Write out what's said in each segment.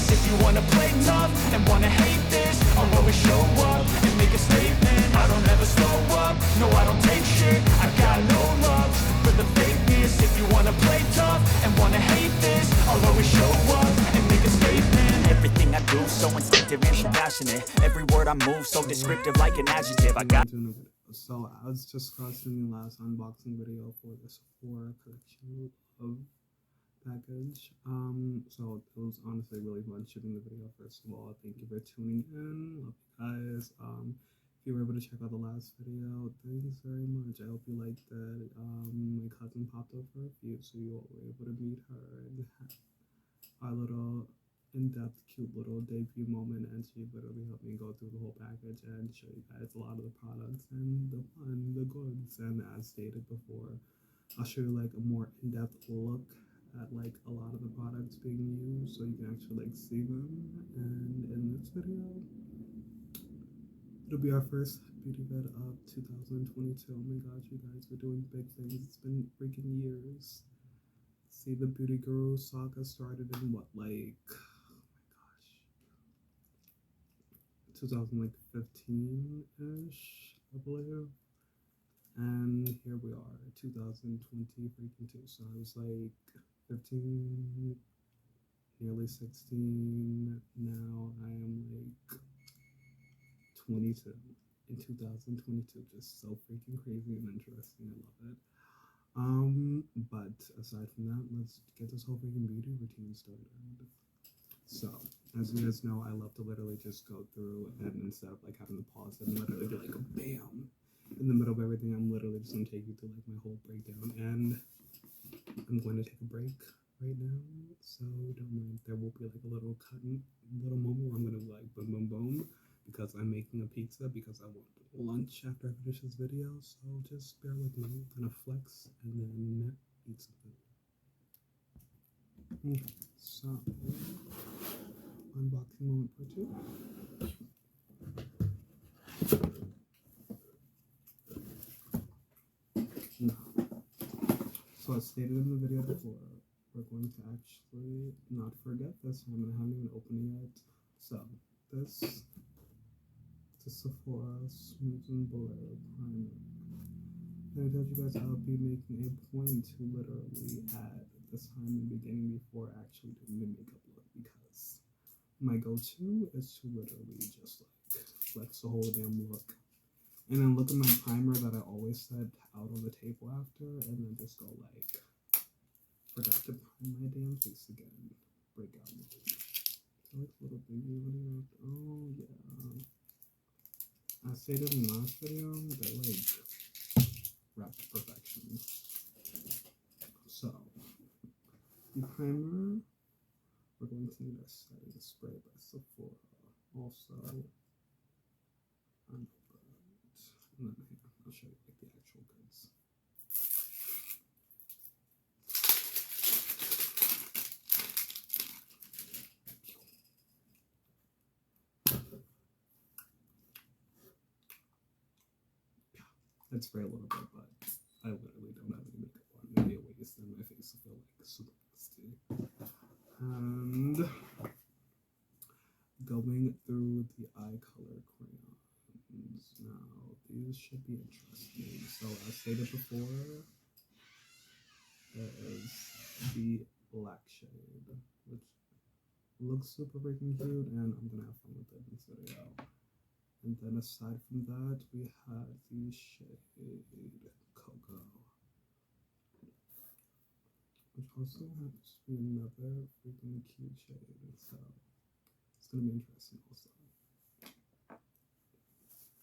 this. If you wanna play tough and wanna hate this, I'll always show up and make a statement. I don't ever slow up, no I don't take shit. I got no love for the fakeness. If you wanna play tough and wanna hate this, I'll always show up and make a statement. Everything I do so instinctive and so passionate. Every word I move so descriptive like an adjective. I got. So I was discussing the last unboxing video for the Sephora collection of package. So it was honestly really fun shooting the video. First of all, thank you for tuning in. Love you guys. If you were able to check out the last video, thanks very much. I hope you liked it. My cousin popped up for a few, so you all were able to meet her and have our little in-depth, cute little debut moment, and she literally helped me go through the whole package and show you guys a lot of the products and the fun, the goods. And as stated before, I'll show you like a more in-depth look at like a lot of the products being used, so you can actually like see them. And in this video, it'll be our first beauty vid of 2022. Oh my gosh, you guys, we're doing big things. It's been freaking years. See, the Beauty Guru saga started in what, like, 2015-ish, I believe. And here we are, 2020 freaking two. So I was like 15, nearly 16. Now I am like 22 in 2022. Just so freaking crazy and interesting. I love it. But aside from that, let's get this whole freaking beauty routine started. So, as you guys know, I love to literally just go through and instead of like having to pause and literally do like a bam in the middle of everything, I'm literally just gonna take you through like my whole breakdown. And I'm going to take a break right now, so don't mind. There will be like a little little moment where I'm gonna like boom boom boom because I'm making a pizza because I want lunch after I finish this video. So just bear with me. I'm gonna flex and then eat something. So, unboxing moment part 2. Now, so as stated in the video before, we're going to actually not forget this one. I haven't even opened it yet. So, this is a Sephora Smooth and Blur Primer. And I told you guys I'll be making a point to literally add this time in the beginning before actually doing the makeup look, because my go-to is to literally just like flex the whole damn look and then look at my primer that I always set out on the table after and then just go like, forgot to prime my damn face again, breakout mode. So like little baby one. Oh yeah, I stated in the last video, they're like wrapped to perfection. So the primer, we're going to need a setting spray by Sephora. Also, unopened. And then here, I'll show you like the actual goods. I'd spray a little bit, but I literally don't have any makeup on. Maybe a waste, and my face will feel like super nasty. And going through the eye color crayons. Now, these should be interesting. So, as stated before, there is the black shade, which looks super freaking cute, and I'm gonna have fun with it in this video. And then aside from that, we have the shade Cocoa, which also happens to be another freaking cute shade, so it's gonna be interesting also.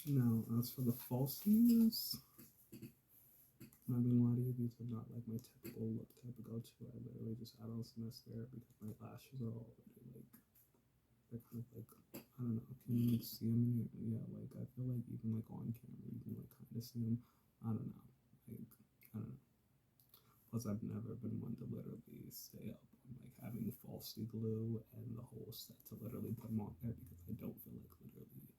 Now, as for the falsies, I'm not gonna lie to you, these are not like my typical look type of go-to. I literally just add on some mascara because my lashes are already like, they're kind of like, I don't know, can you like see them in here? Yeah, like I feel like even like on camera you can like kind of see them. I don't know, like, I don't know. Plus I've never been one to literally stay up on like having falsy glue and the whole set to literally put them on there because I don't feel like literally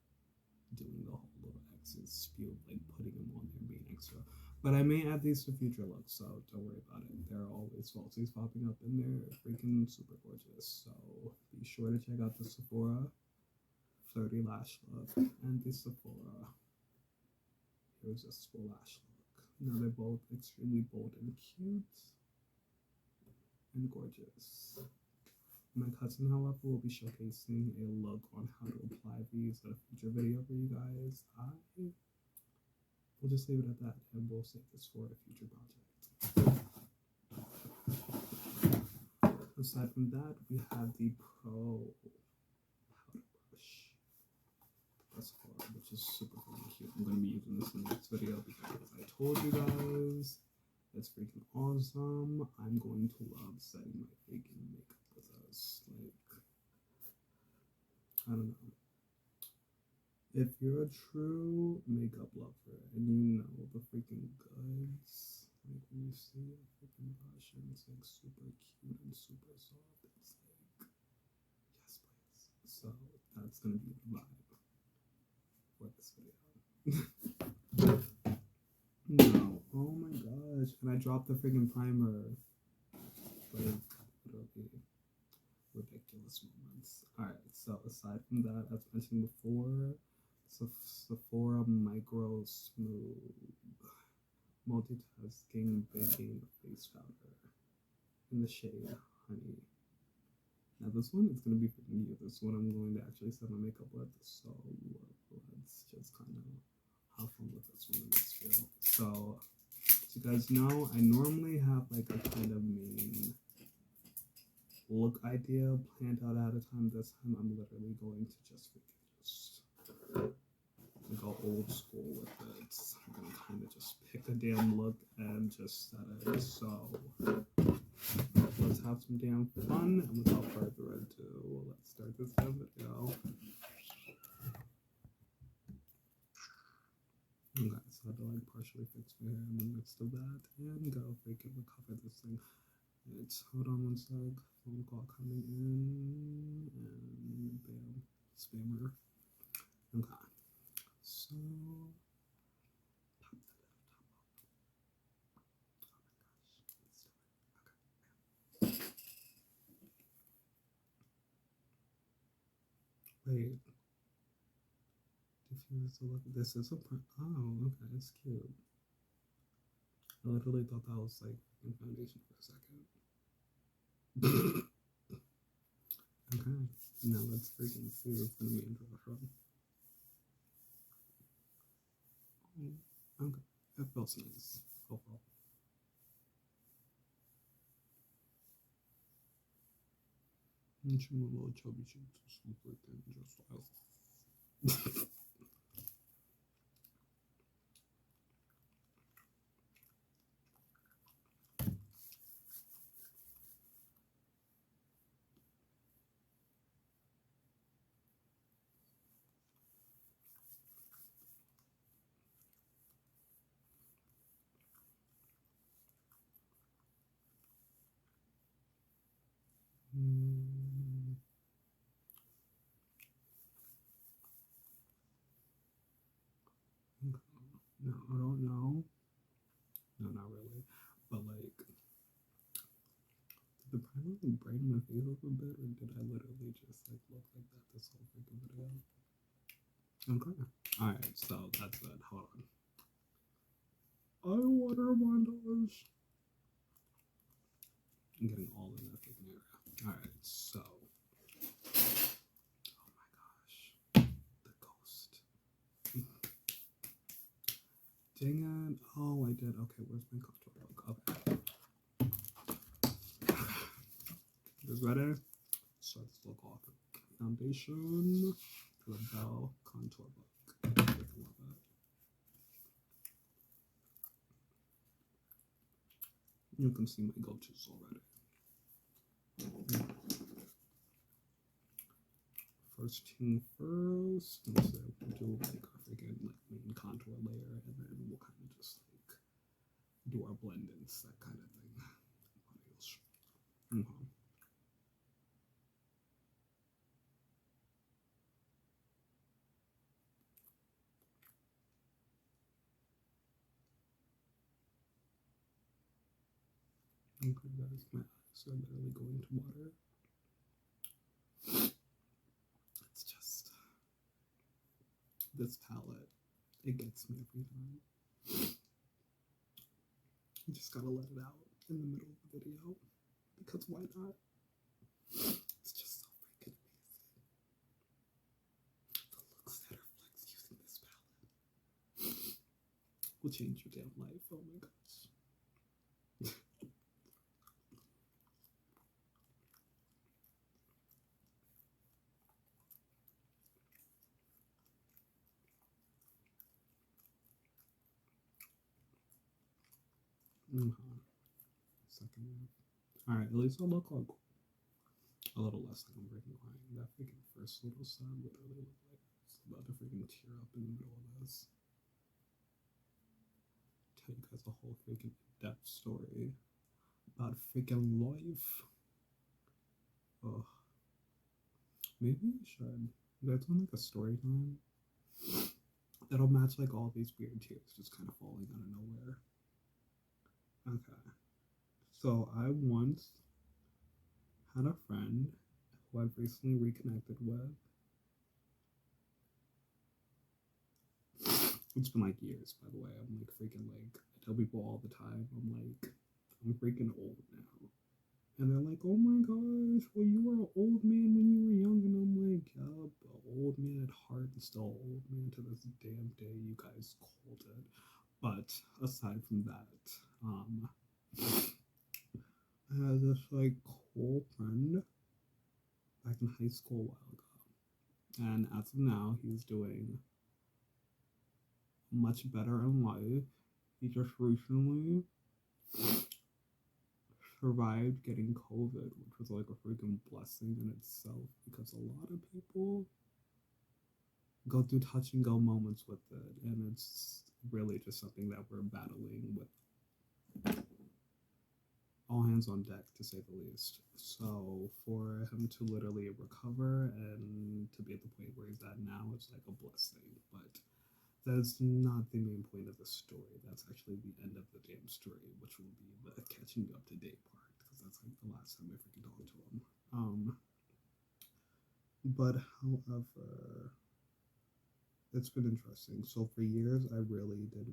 doing the whole little X's spew, like putting them on there being extra. But I may add these to future looks, so don't worry about it. There are always falsies popping up and they're freaking super gorgeous, so be sure to check out the Sephora Flirty Lash Look and the Sephora Irresistible Lash Look. Now they're both extremely bold and cute and gorgeous. My cousin, however, will be showcasing a look on how to apply these in a future video for you guys. We'll just leave it at that, and we'll save this for a future project. Aside from that, we have the Pro Powder Brush. That's hard, which is super fucking cute. I'm going to be using this in the next video because I told you guys, it's freaking awesome. I'm going to love setting my freaking makeup with us. Like, I don't know. If you're a true makeup lover and you know the freaking goods, like when you see a freaking brush and it's like super cute and super soft, it's like, yes, please. So that's gonna be the vibe for this video. No, oh my gosh, and I dropped the freaking primer. Like, literally ridiculous moments. Alright, so aside from that, as mentioned before, Sephora Micro Smooth Multitasking Baking Face Powder in the shade Honey. Now this one is going to be for me. This one I'm going to actually set my makeup with, so let's just kind of have fun with this one in this video. So, as you guys know, I normally have like a kind of main look idea planned out ahead of time. This time I'm literally going to just go old school with it. I'm gonna kind of just pick a damn look and just set it. So let's have some damn fun, and without further ado, let's start this damn video. Okay, so I had to like partially fix my hair in the midst of that and go freaking recover this thing. It's, hold on one sec, phone call coming in, and bam, spammer. Okay, so pop that up, top up. Oh my gosh, let's do it. Okay. Wait. Diffuse the look. This is a oh, okay, it's cute. I literally thought that was like in foundation for a second. Okay, now let's freaking see what's gonna be in for. Okay, that feels nice. Overall. And she a little chubby cheeks or something, just like. No, I don't know. No, not really. But like, did the primer like brighten my face up a bit, or did I literally just like look like that this whole freaking video? Okay. Alright, so that's it. Hold on. I water montage. I'm getting all in that freaking area. Alright, so. Oh my gosh. The ghost. Dang it. Oh, I did. Okay, where's my contour book? Okay. You guys ready? Start this look off. Foundation to the Bell Contour Book. I freaking love it. You can see my go-tos already. First thing first, let's do like our freaking like main contour layer, and then we'll kind of just like do our blend-ins, that kind of thing. Okay, guys, my eyes are literally going to water. This palette, it gets me every time. You just gotta let it out in the middle of the video because why not? It's just so freaking amazing. The looks that are flexed using this palette will change your damn life. Oh my gosh. Second one. Alright, at least I'll look like a little less like I'm freaking crying. That freaking first little sound literally looked like it's about to freaking tear up in the middle of this. Tell you guys a whole freaking in-depth story about freaking life. Oh, maybe I should. That's on like a story time. That'll match like all these weird tears just kind of falling out of nowhere. Okay. So I once had a friend who I've recently reconnected with. It's been like years, by the way. I'm like freaking like, I tell people all the time, I'm freaking old now. And they're like, oh my gosh, well, you were an old man when you were young. And I'm like, yeah, but old man at heart and still old man to this damn day you guys called it. But aside from that, I had this like cool friend back in high school a while ago. And as of now, he's doing much better in life. He just recently survived getting COVID, which was like a freaking blessing in itself because a lot of people go through touch and go moments with it, and it's really just something that we're battling with all hands on deck, to say the least. So for him to literally recover and to be at the point where he's at now, it's like a blessing. But that's not the main point of the story. That's actually the end of the damn story, which will be the catching up to date part, because that's like the last time I freaking talked to him. But however, it's been interesting. So for years, I really did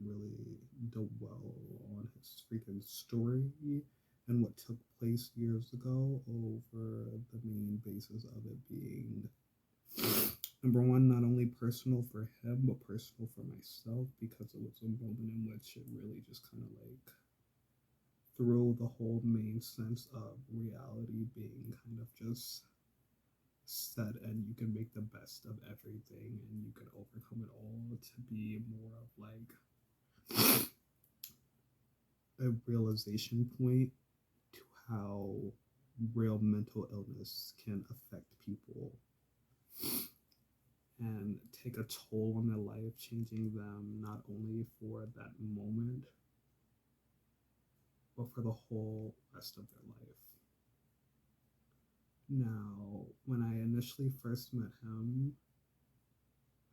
well on his freaking story and what took place years ago, over the main basis of it being, number one, not only personal for him, but personal for myself, because it was a moment in which it really just kind of like threw the whole main sense of reality being kind of just set, and you can make the best of everything and you can overcome it all, to be more of like a realization point to how real mental illness can affect people and take a toll on their life, changing them not only for that moment, but for the whole rest of their life. Now, when I initially first met him,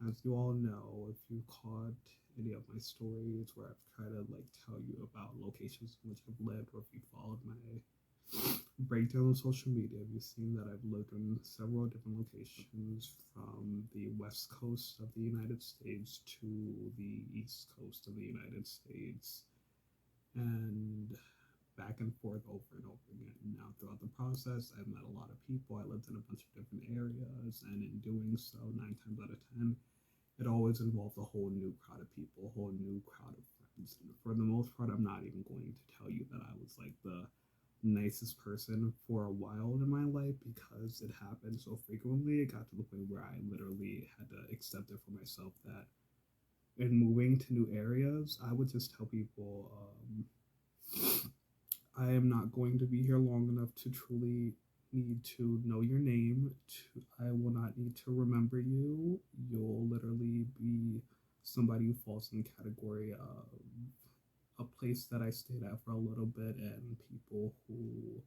as you all know, if you caught any of my stories where I've tried to like tell you about locations in which I've lived, or if you followed my breakdown on social media, you've seen that I've lived in several different locations, from the west coast of the United States to the east coast of the United States, and back and forth over and over again. Now, throughout the process, I've met a lot of people. I lived in a bunch of different areas, and in doing so, 9 times out of 10, it always involved a whole new crowd of people, a whole new crowd of friends. And for the most part, I'm not even going to tell you that I was like the nicest person for a while in my life, because it happened so frequently. It got to the point where I literally had to accept it for myself that in moving to new areas, I would just tell people, I am not going to be here long enough to truly need to know your name. I will not need to remember you. You'll literally be somebody who falls in the category of a place that I stayed at for a little bit, and people who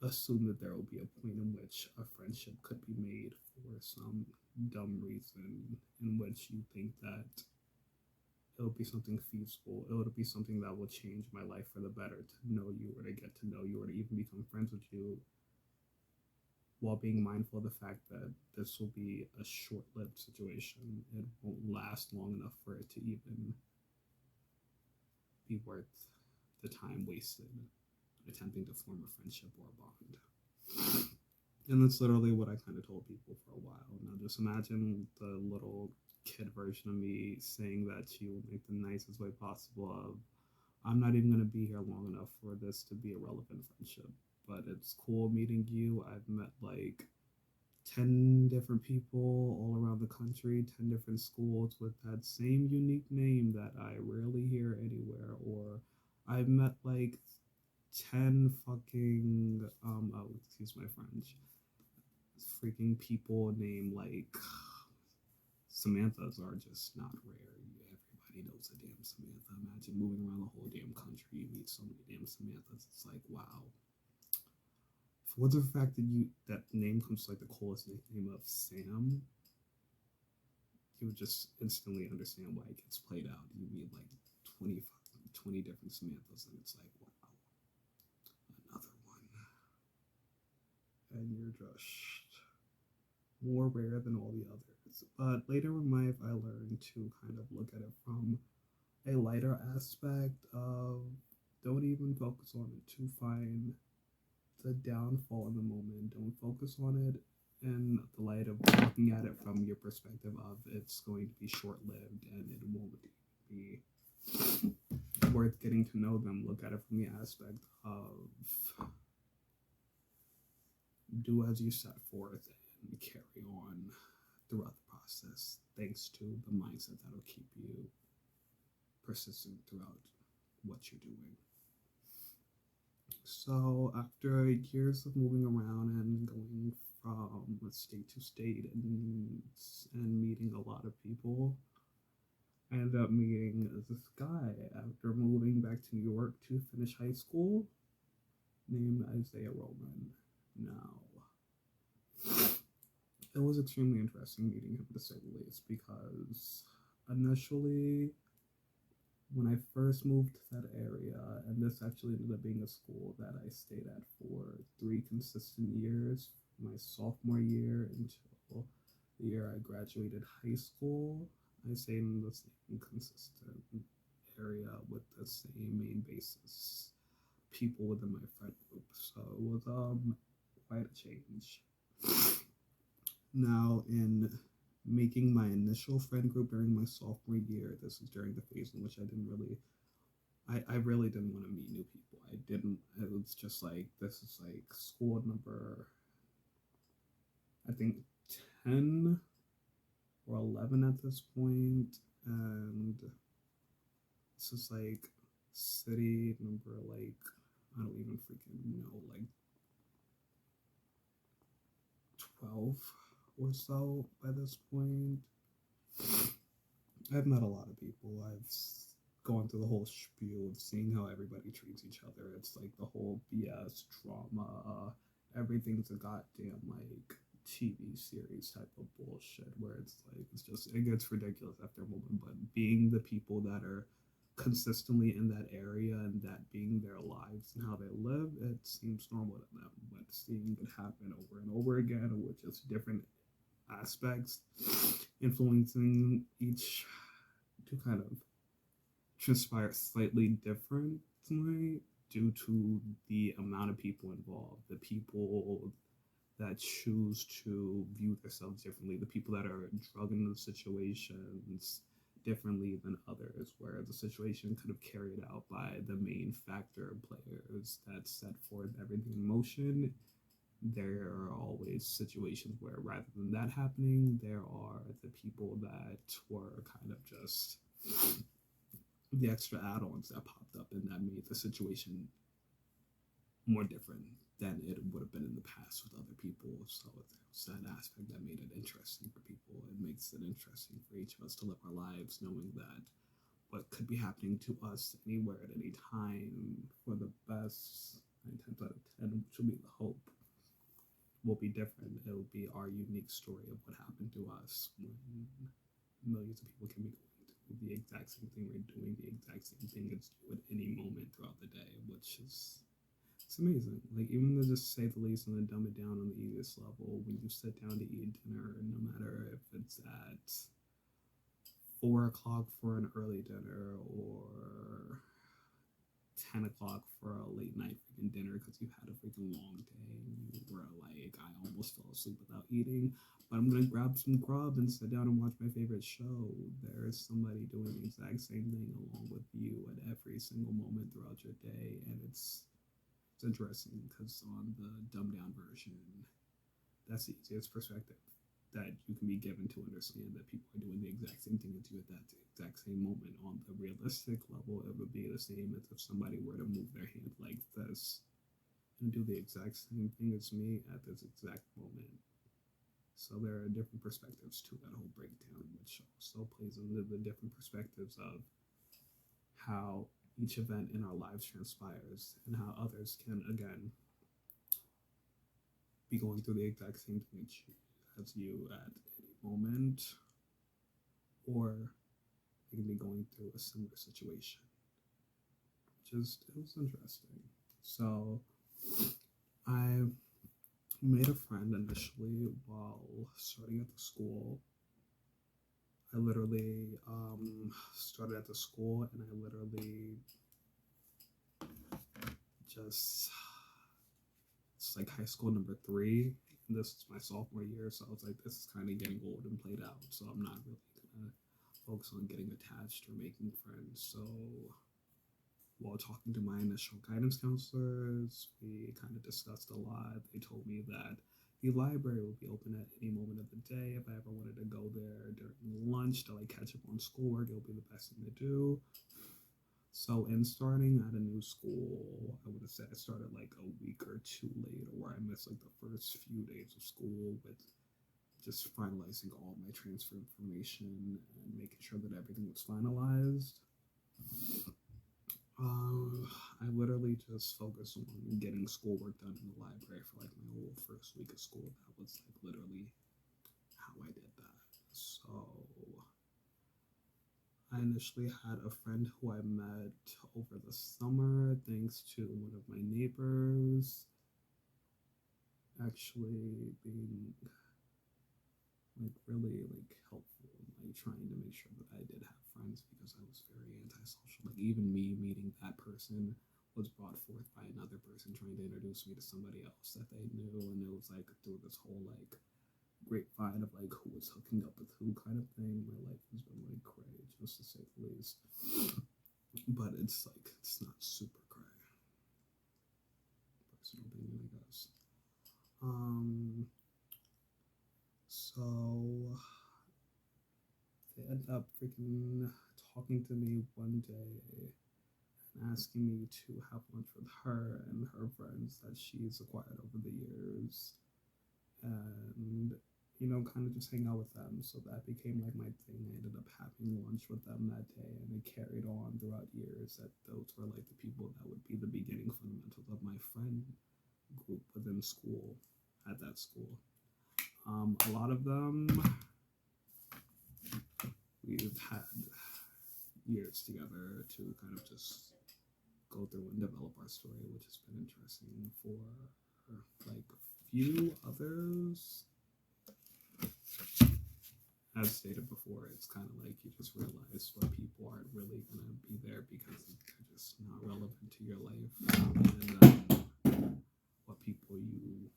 assume that there will be a point in which a friendship could be made for some dumb reason in which you think that it'll be something feasible. It'll be something that will change my life for the better, to know you, or to get to know you, or to even become friends with you. while being mindful of the fact that this will be a short-lived situation. It won't last long enough for it to even be worth the time wasted attempting to form a friendship or a bond. And that's literally what I kind of told people for a while. Now just imagine the little kid version of me saying that to you in like the nicest way possible of, I'm not even going to be here long enough for this to be a relevant friendship. But it's cool meeting you. I've met like 10 different people all around the country, 10 different schools with that same unique name that I rarely hear anywhere. Or I've met like 10 fucking, oh, excuse my French, freaking people named like Samantha's are just not rare. Everybody knows a damn Samantha. Imagine moving around the whole damn country, you meet so many damn Samanthas. It's like, wow. For the fact that name comes to like the coolest nickname of Sam, you would just instantly understand why it gets played out. You meet like 20 different Samanthas, and it's like, wow, another one. And you're just more rare than all the others. But later in life, I learned to kind of look at it from a lighter aspect of don't even focus on it to find the downfall in the moment. Don't focus on it in the light of looking at it from your perspective of it's going to be short-lived and it won't be worth getting to know them. Look at it from the aspect of do as you set forth and carry on throughout the process, thanks to the mindset that'll keep you persistent throughout what you're doing. So after years of moving around and going from state to state and meeting a lot of people, I ended up meeting this guy after moving back to New York to finish high school named Isaiah Roman. Now, it was extremely interesting meeting him, to say the least, because initially, when I first moved to that area, and this actually ended up being a school that I stayed at for 3 consistent years, my sophomore year until the year I graduated high school, I stayed in the same consistent area with the same main basis, people within my friend group. So it was quite a change. Now, in making my initial friend group during my sophomore year, this is during the phase in which I really didn't want to meet new people. It was just like, this is like school number, I think 10 or 11 at this point, and this is like city number, like, I don't even freaking know, like 12 or so by this point. I've met a lot of people. I've gone through the whole spiel of seeing how everybody treats each other. It's like the whole BS drama. Everything's a goddamn like TV series type of bullshit where it's like it gets ridiculous after a moment. But being the people that are consistently in that area and that being their lives and how they live, it seems normal to them. But seeing it happen over and over again with just different aspects influencing each to kind of transpire slightly differently due to the amount of people involved, the people that choose to view themselves differently, the people that are drugged into the situations differently than others, where the situation could have carried out by the main factor players that set forth everything in motion. There are always situations where rather than that happening, there are the people that were kind of just the extra add-ons that popped up and that made the situation more different than it would have been in the past with other people. So there's that aspect that made it interesting for people. It makes it interesting for each of us to live our lives knowing that what could be happening to us anywhere at any time for the best 9 times out of 10, which will be the hope, will be different. It'll be our unique story of what happened to us when millions of people can be going through the exact same thing we're doing, the exact same thing it's due at any moment throughout the day, which is It's amazing. Like, even to just say the least and then dumb it down on the easiest level, when you sit down to eat dinner, no matter if it's at 4 o'clock for an early dinner or 10 o'clock for a late night freaking dinner because you've had a freaking long day and you were like, I almost fell asleep without eating, but I'm gonna grab some grub and sit down and watch my favorite show. There is somebody doing the exact same thing along with you at every single moment throughout your day, and it's interesting because on the dumbed down version, that's the easiest perspective that you can be given to understand that people are doing the exact same thing as you at that exact same moment. On the realistic level, it would be the same as if somebody were to move their hand like this and do the exact same thing as me at this exact moment. So there are different perspectives to that whole breakdown, which also plays into the different perspectives of how each event in our lives transpires and how others can, again, be going through the exact same thing as you at any moment, or they can be going through a similar situation. It was interesting. So I made a friend initially while starting at the school. I literally started at the school and I literally just, it's like high school number 3. And this is my sophomore year, so I was like, this is kind of getting old and played out, so I'm not really gonna focus on getting attached or making friends. So while talking to my initial guidance counselors, we kind of discussed a lot. They told me that the library will be open at any moment of the day. If I ever wanted to go there during lunch to like catch up on schoolwork, it'll be the best thing to do. So in starting at a new school, I would have said I started like a week or 2 later, where I missed like the first few days of school with just finalizing all my transfer information and making sure that everything was finalized. I literally just focused on getting schoolwork done in the library for like my whole first week of school. That was like literally how I did that. So I initially had a friend who I met over the summer thanks to one of my neighbors actually being like really like helpful and like trying to make sure that I did have friends because I was very antisocial. Like even me meeting that person was brought forth by another person trying to introduce me to somebody else that they knew, and it was like through this whole like grapevine of like who was hooking up with who kind of thing. My life has been like cray, just to say the least. But it's like it's not super cray. Personal opinion, I guess. So they end up freaking talking to me one day and asking me to have lunch with her and her friends that she's acquired over the years. And kind of just hang out with them. So that became like my thing. I ended up having lunch with them that day, and it carried on throughout years. That those were like the people that would be the beginning fundamentals of my friend group within school, at that school. A lot of them we've had years together to kind of just go through and develop our story, which has been interesting. For like a few others, as stated before, it's kind of like you just realize what people aren't really going to be there because they're just not relevant to your life, and what people you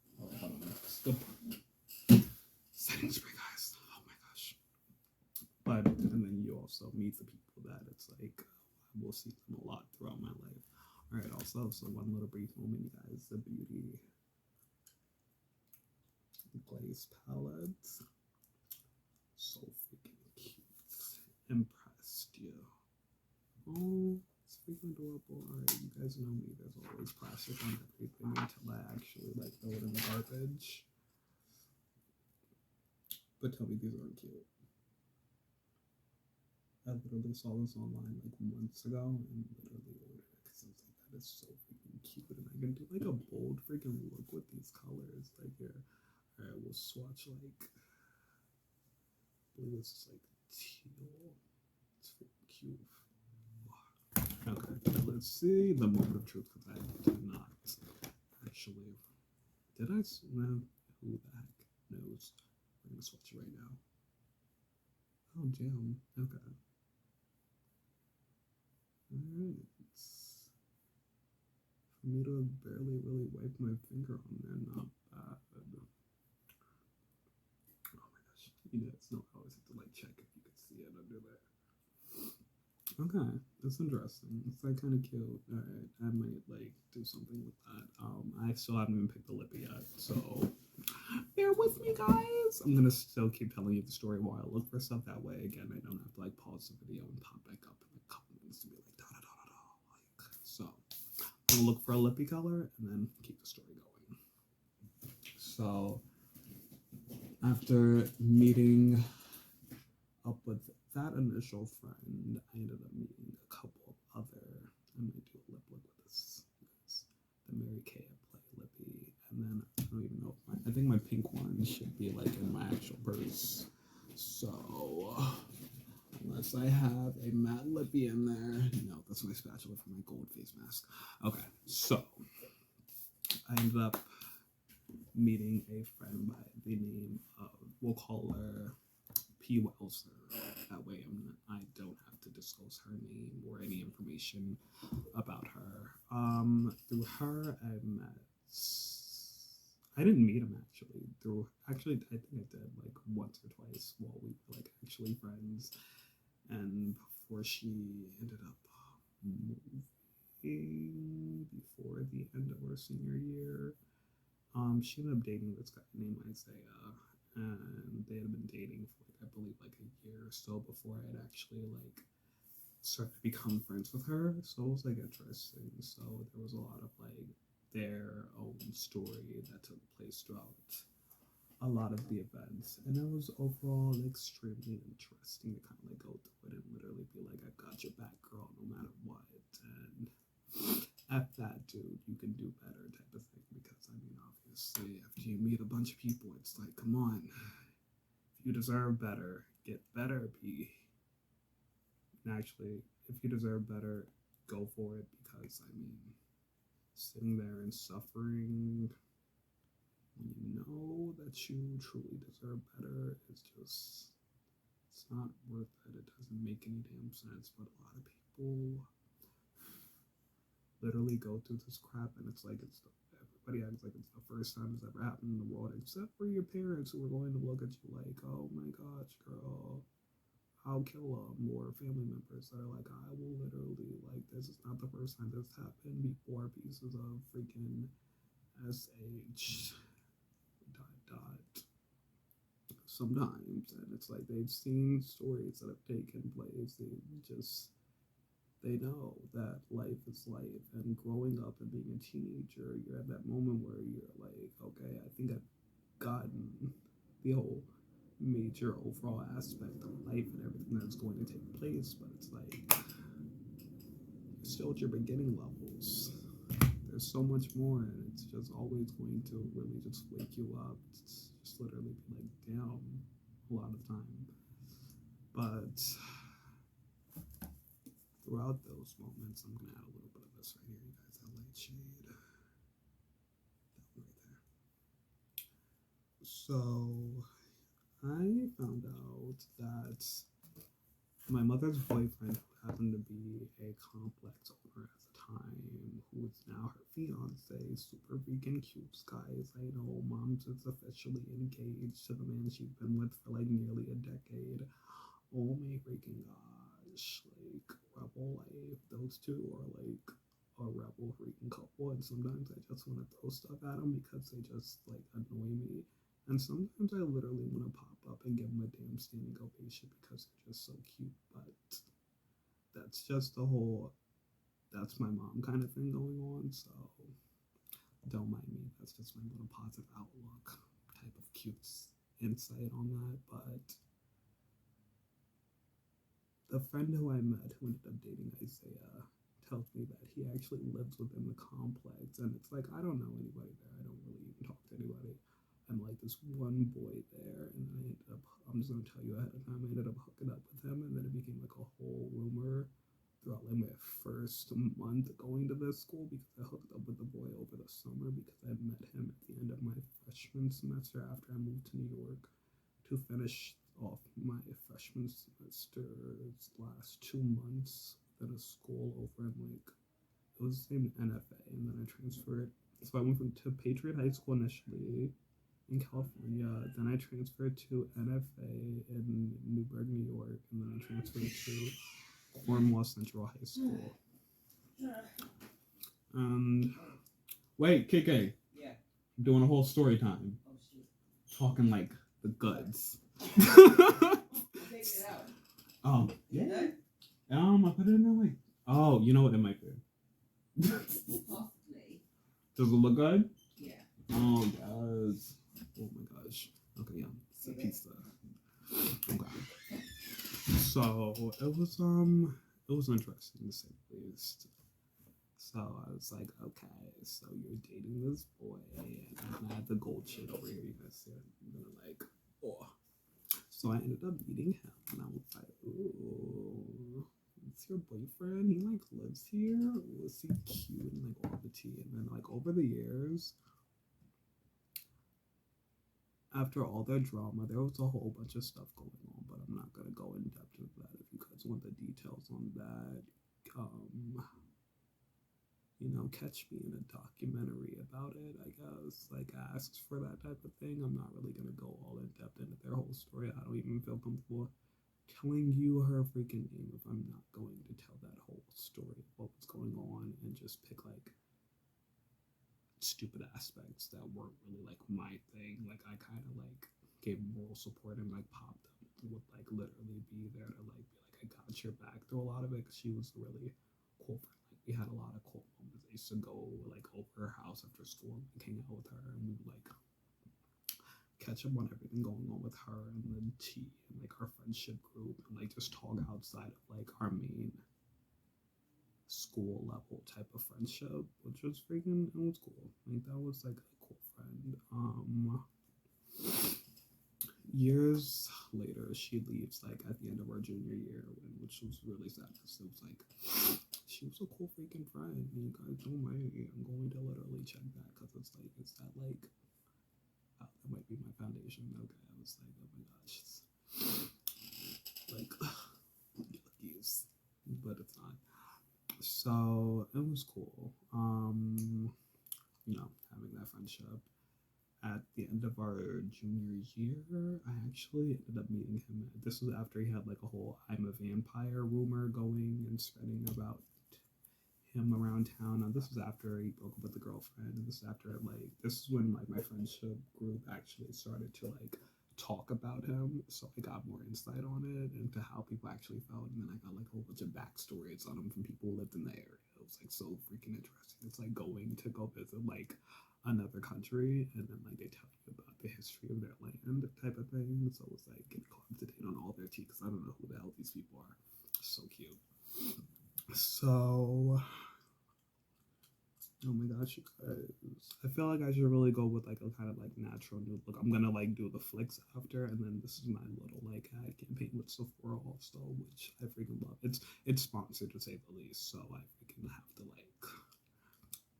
skip settings spray, guys. Oh my gosh! But and then you also meet the people that it's like I will see them a lot throughout my life. All right. Also, so one little brief moment, you guys. The beauty glaze palette. So freaking cute. Impressed you. Oh, it's freaking adorable. Alright, you guys know me. There's always plastic on everything until I actually like throw it in the garbage. But tell me these aren't cute. I literally saw this online like months ago and literally ordered it because I was like, that is so freaking cute. And I can do like a bold freaking look with these colors. Like here. Alright, we'll swatch like I believe this is like teal. It's freaking cute. Wow. Okay, let's see the moment of truth because I did not Actually, did I? Well, who the heck knows? We're gonna switch right now. Oh, damn. Okay. Alright. For me to barely really wipe my finger on there, not bad. Oh my gosh. It's not always have to like check if you can see it under there. Okay, that's interesting. It's like kind of cute. Alright, I might like do something with that. I still haven't even picked the lippy yet, so bear with me, guys. I'm gonna still keep telling you the story while I look for stuff. That way, again, I don't have to like pause the video and pop back up in a couple minutes to be like da da da da da. Like so, I'm gonna look for a lippy color and then keep the story going. So, after meeting up with that initial friend, I ended up meeting a couple of other. I might do a lip look with this the Mary Kay play lippy, and then I don't even know if I think my pink one should be like in my actual purse. So unless I have a matte lippy in there, no, that's my spatula for my gold face mask. Okay, so I ended up meeting a friend by the name of, we'll call her P. Welser. That way I don't have to disclose her name or any information about her. Through her, I didn't meet him actually. I think I did like once or twice while we were like actually friends. And before she ended up moving before the end of our senior year, she ended up dating this guy named Isaiah, and they had been dating for like I believe like a year or so before I had actually like started to become friends with her. So it was like interesting. So there was a lot of like their own story that took place throughout a lot of the events, and it was overall extremely interesting to kind of like go through it and literally be like, "I got your back, girl, no matter what." And F that, dude, you can do better type of thing. Because I mean, obviously, after you meet a bunch of people, it's like, come on, if you deserve better, get better, P. And actually, if you deserve better, go for it. Because I mean, sitting there and suffering when you know that you truly deserve better, it's not worth it. It doesn't make any damn sense. But a lot of people literally go through this crap, and it's like everybody acts like it's the first time it's ever happened in the world, except for your parents who are going to look at you like, "Oh my gosh, girl, I'll kill them," or family members that are like, "I will literally like this is not the first time this happened before pieces of freaking sh dot sometimes." And it's like they've seen stories that have taken place. They know that life is life, and growing up and being a teenager, you're at that moment where you're like, okay, I think I've gotten the whole major overall aspect of life and everything that's going to take place. But it's like you're still at your beginning levels. There's so much more, and it's just always going to really just wake you up. It's just literally be like, damn, a lot of time. But throughout those moments, I'm gonna add a little bit of this right here, you guys. That light shade, that one right there. So I found out that my mother's boyfriend, who happened to be a complex owner at the time, who is now her fiance, super freaking cute, guys. I know mom's is officially engaged to the man she's been with for like nearly a decade. Oh my freaking gosh, like rebel life. Those two are like a rebel freaking couple, and sometimes I just want to throw stuff at them because they just like annoy me. And sometimes I literally want to pop up and give them a damn standing ovation because they're just so cute. But that's just the whole, that's my mom kind of thing going on. So don't mind me. That's just my little positive outlook type of cute insight on that. But the friend who I met who ended up dating Isaiah tells me that he actually lives within the complex. And it's like, I don't know anybody there. I don't really even talk to anybody. I'm like this one boy there, and then I'm just gonna tell you ahead of time, I ended up hooking up with him, and then it became like a whole rumor throughout like my first month going to this school because I hooked up with the boy over the summer because I met him at the end of my freshman semester after I moved to New York to finish off my freshman semester's last 2 months at a school over in like it was the same NFA, and then I transferred. So I went to Patriot High School initially in California. Then I transferred to NFA in Newburgh, New York, and then I transferred to Cornwall Central High School. And wait, KK. Yeah. I'm doing a whole story time. Oh shit. Talking like the goods. Take it out. Oh, yeah. Good? I put it in there like. Oh, you know what it might be. Possibly. Does it look good? Yeah. Oh, yes. Oh my gosh. Okay, yeah. It's a pizza. Okay. So it was interesting to say the least. So I was like, okay, so you're dating this boy, and I have the gold shit over here. You guys see it? I'm gonna like, oh. So I ended up meeting him, and I was like, ooh, it's your boyfriend? He like lives here? Was he cute and like all the tea? And then like over the years, after all their drama, there was a whole bunch of stuff going on, but I'm not gonna go in depth with that. If you guys want the details on that, catch me in a documentary about it, I guess. Like, asks for that type of thing. I'm not really gonna go all in depth into their whole story. I don't even feel comfortable telling you her freaking name if I'm not going to tell that whole story of what was going on and just pick like stupid aspects that weren't really like my thing. Like, I kind of like gave moral support and like popped up would like literally be there to like be like, I got your back through a lot of it, because she was really cool friend. Like, we had a lot of cool moments. I used to go like over her house after school and like, hang out with her, and we would like catch up on everything going on with her and the tea and like our friendship group, and like just talk outside of like our main school level type of friendship, which was freaking, it was cool. Like, that was like a cool friend. Years later, she leaves like at the end of our junior year, which was really sad because it was like she was a cool freaking friend. And you guys don't mind, I'm going to literally check that because it's like, is that like, oh, that might be my foundation. Okay, I was like, oh my gosh, it's like yuckies, but it's not. So it was cool. Having that friendship. At the end of our junior year, I actually ended up meeting him. This was after he had like a whole I'm a vampire rumor going and spreading about him around town. Now, this was after he broke up with the girlfriend, and this is after this is when like my friendship group actually started to like talk about him, so I got more insight on it and to how people actually felt, and then I got like a whole bunch of backstories on him from people who lived in the area. It was like so freaking interesting. It's like going to go visit like another country, and then like they tell you about the history of their land type of thing. So it's like getting caught up to date on all their tea, because I don't know who the hell these people are. So cute. So, oh my gosh, you guys, I feel like I should really go with like a kind of like natural nude look. I'm gonna like do the flicks after, and then this is my little like ad campaign with Sephora also, which I freaking love. It's sponsored to say the least, so I freaking have to like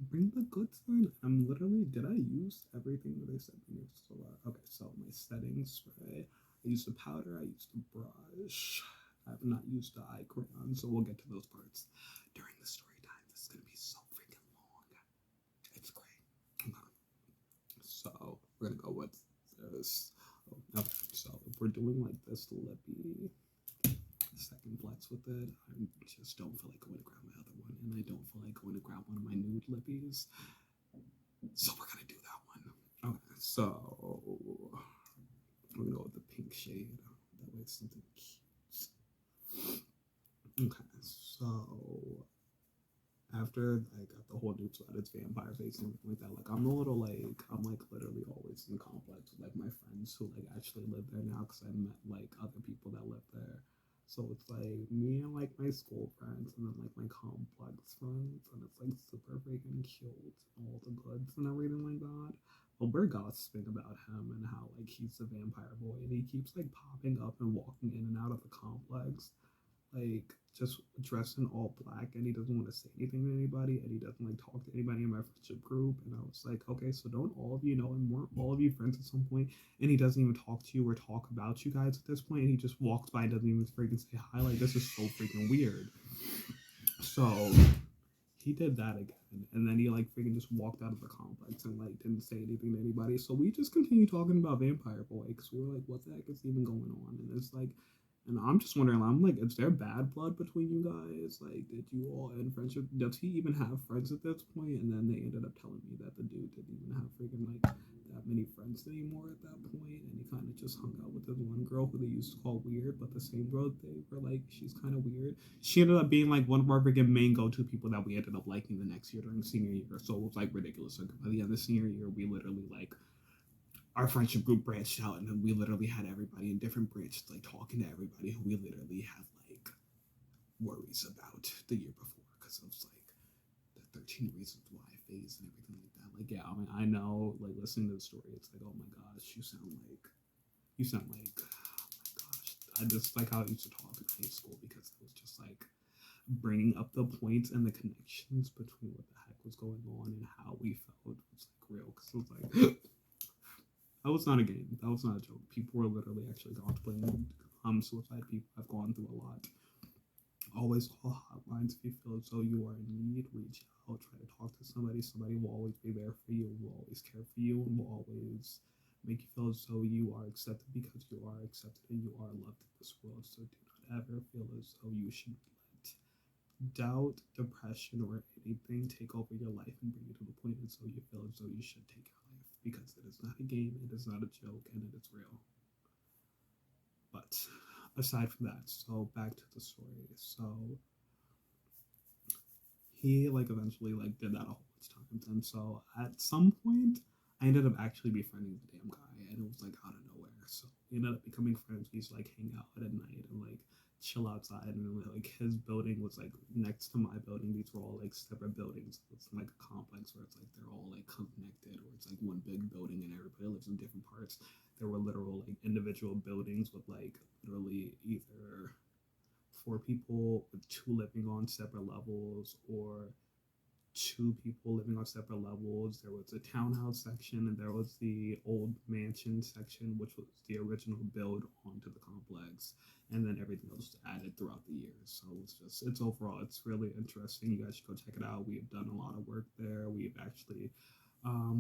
bring the goods in. I'm literally, did I use everything that they sent me? So, okay, so my setting spray, I used the powder, I used the brush, I have not used the eye crayon, so we'll get to those parts during the story time. This is gonna be so freaking long. It's great. Okay. So we're gonna go with this. Okay, so if we're doing like this lippy second flex with it, I just don't feel like going to grab my other one, and I don't feel like going to grab one of my nude lippies, so we're gonna do that one. Okay, so we're gonna go with the pink shade. That way it's something cute. Okay, so after I got the whole nude sweat, it's vampire face and everything like that, like I'm like literally always in conflict with like my friends who like actually live there now, because I met like other people that live there. So it's like me and like my school friends, and then like my complex friends, and it's like super freaking cute, all the goods and everything like that. But we're gossiping about him and how like he's a vampire boy, and he keeps like popping up and walking in and out of the complex. like just dressed in all black, and he doesn't want to say anything to anybody, and he doesn't like talk to anybody in my friendship group. And I was like, okay, so don't all of you know, and weren't all of you friends at some point? And he doesn't even talk to you or talk about you guys at this point, and he just walks by and doesn't even freaking say hi. Like, this is so freaking weird. So he did that again, and then he like freaking just walked out of the complex and like didn't say anything to anybody. So we just continued talking about Vampire Boy because we were like, what the heck is even going on? And it's like, and I'm just wondering, I'm like, is there bad blood between you guys? Like, did you all end friendship? Does he even have friends at this point? And then they ended up telling me that the dude didn't even have freaking like that many friends anymore at that point, and he kind of just hung out with this one girl who they used to call weird, but the same girl they were like, she's kind of weird. She ended up being like one of our freaking main go-to people that we ended up liking the next year during senior year. So it was like ridiculous. Like by the end of senior year, we literally like our friendship group branched out, and then we literally had everybody in different branches like talking to everybody who we literally had like worries about the year before, because it was like the 13 reasons why phase and everything like that. Like, yeah, I mean, I know, like listening to the story, it's like, oh my gosh, you sound like oh my gosh. I just like how I used to talk in high school, because it was just like bringing up the points and the connections between what the heck was going on and how we felt was like real, because it was like that was not a game. That was not a joke. People were literally actually contemplating suicide. People have gone through a lot. Always call hotlines if you feel as though you are in need. Reach out. Try to talk to somebody. Somebody will always be there for you. Will always care for you, and will always make you feel as though you are accepted, because you are accepted and you are loved in this world. So do not ever feel as though you should let doubt, depression, or anything take over your life and bring you to the point as though you feel as though you should take your life, because it is not a game, it is not a joke, and it is real. But aside from that, so back to the story. So he like eventually like did that a whole bunch of times, and so at some point I ended up actually befriending the damn guy, and it was like out of nowhere. So we ended up becoming friends. We used to like hang out at night and like chill outside, and like his building was like next to my building. These were all like separate buildings. It's like a complex where it's like they're all like connected, or it's like one big building and everybody lives in different parts. There were literal like individual buildings with like literally either four people with two living on separate levels, or two people living on separate levels. There was a townhouse section, and there was the old mansion section, which was the original build onto the complex, and then everything else added throughout the years. So it's overall, it's really interesting. You guys should go check it out. We have done a lot of work there. We've actually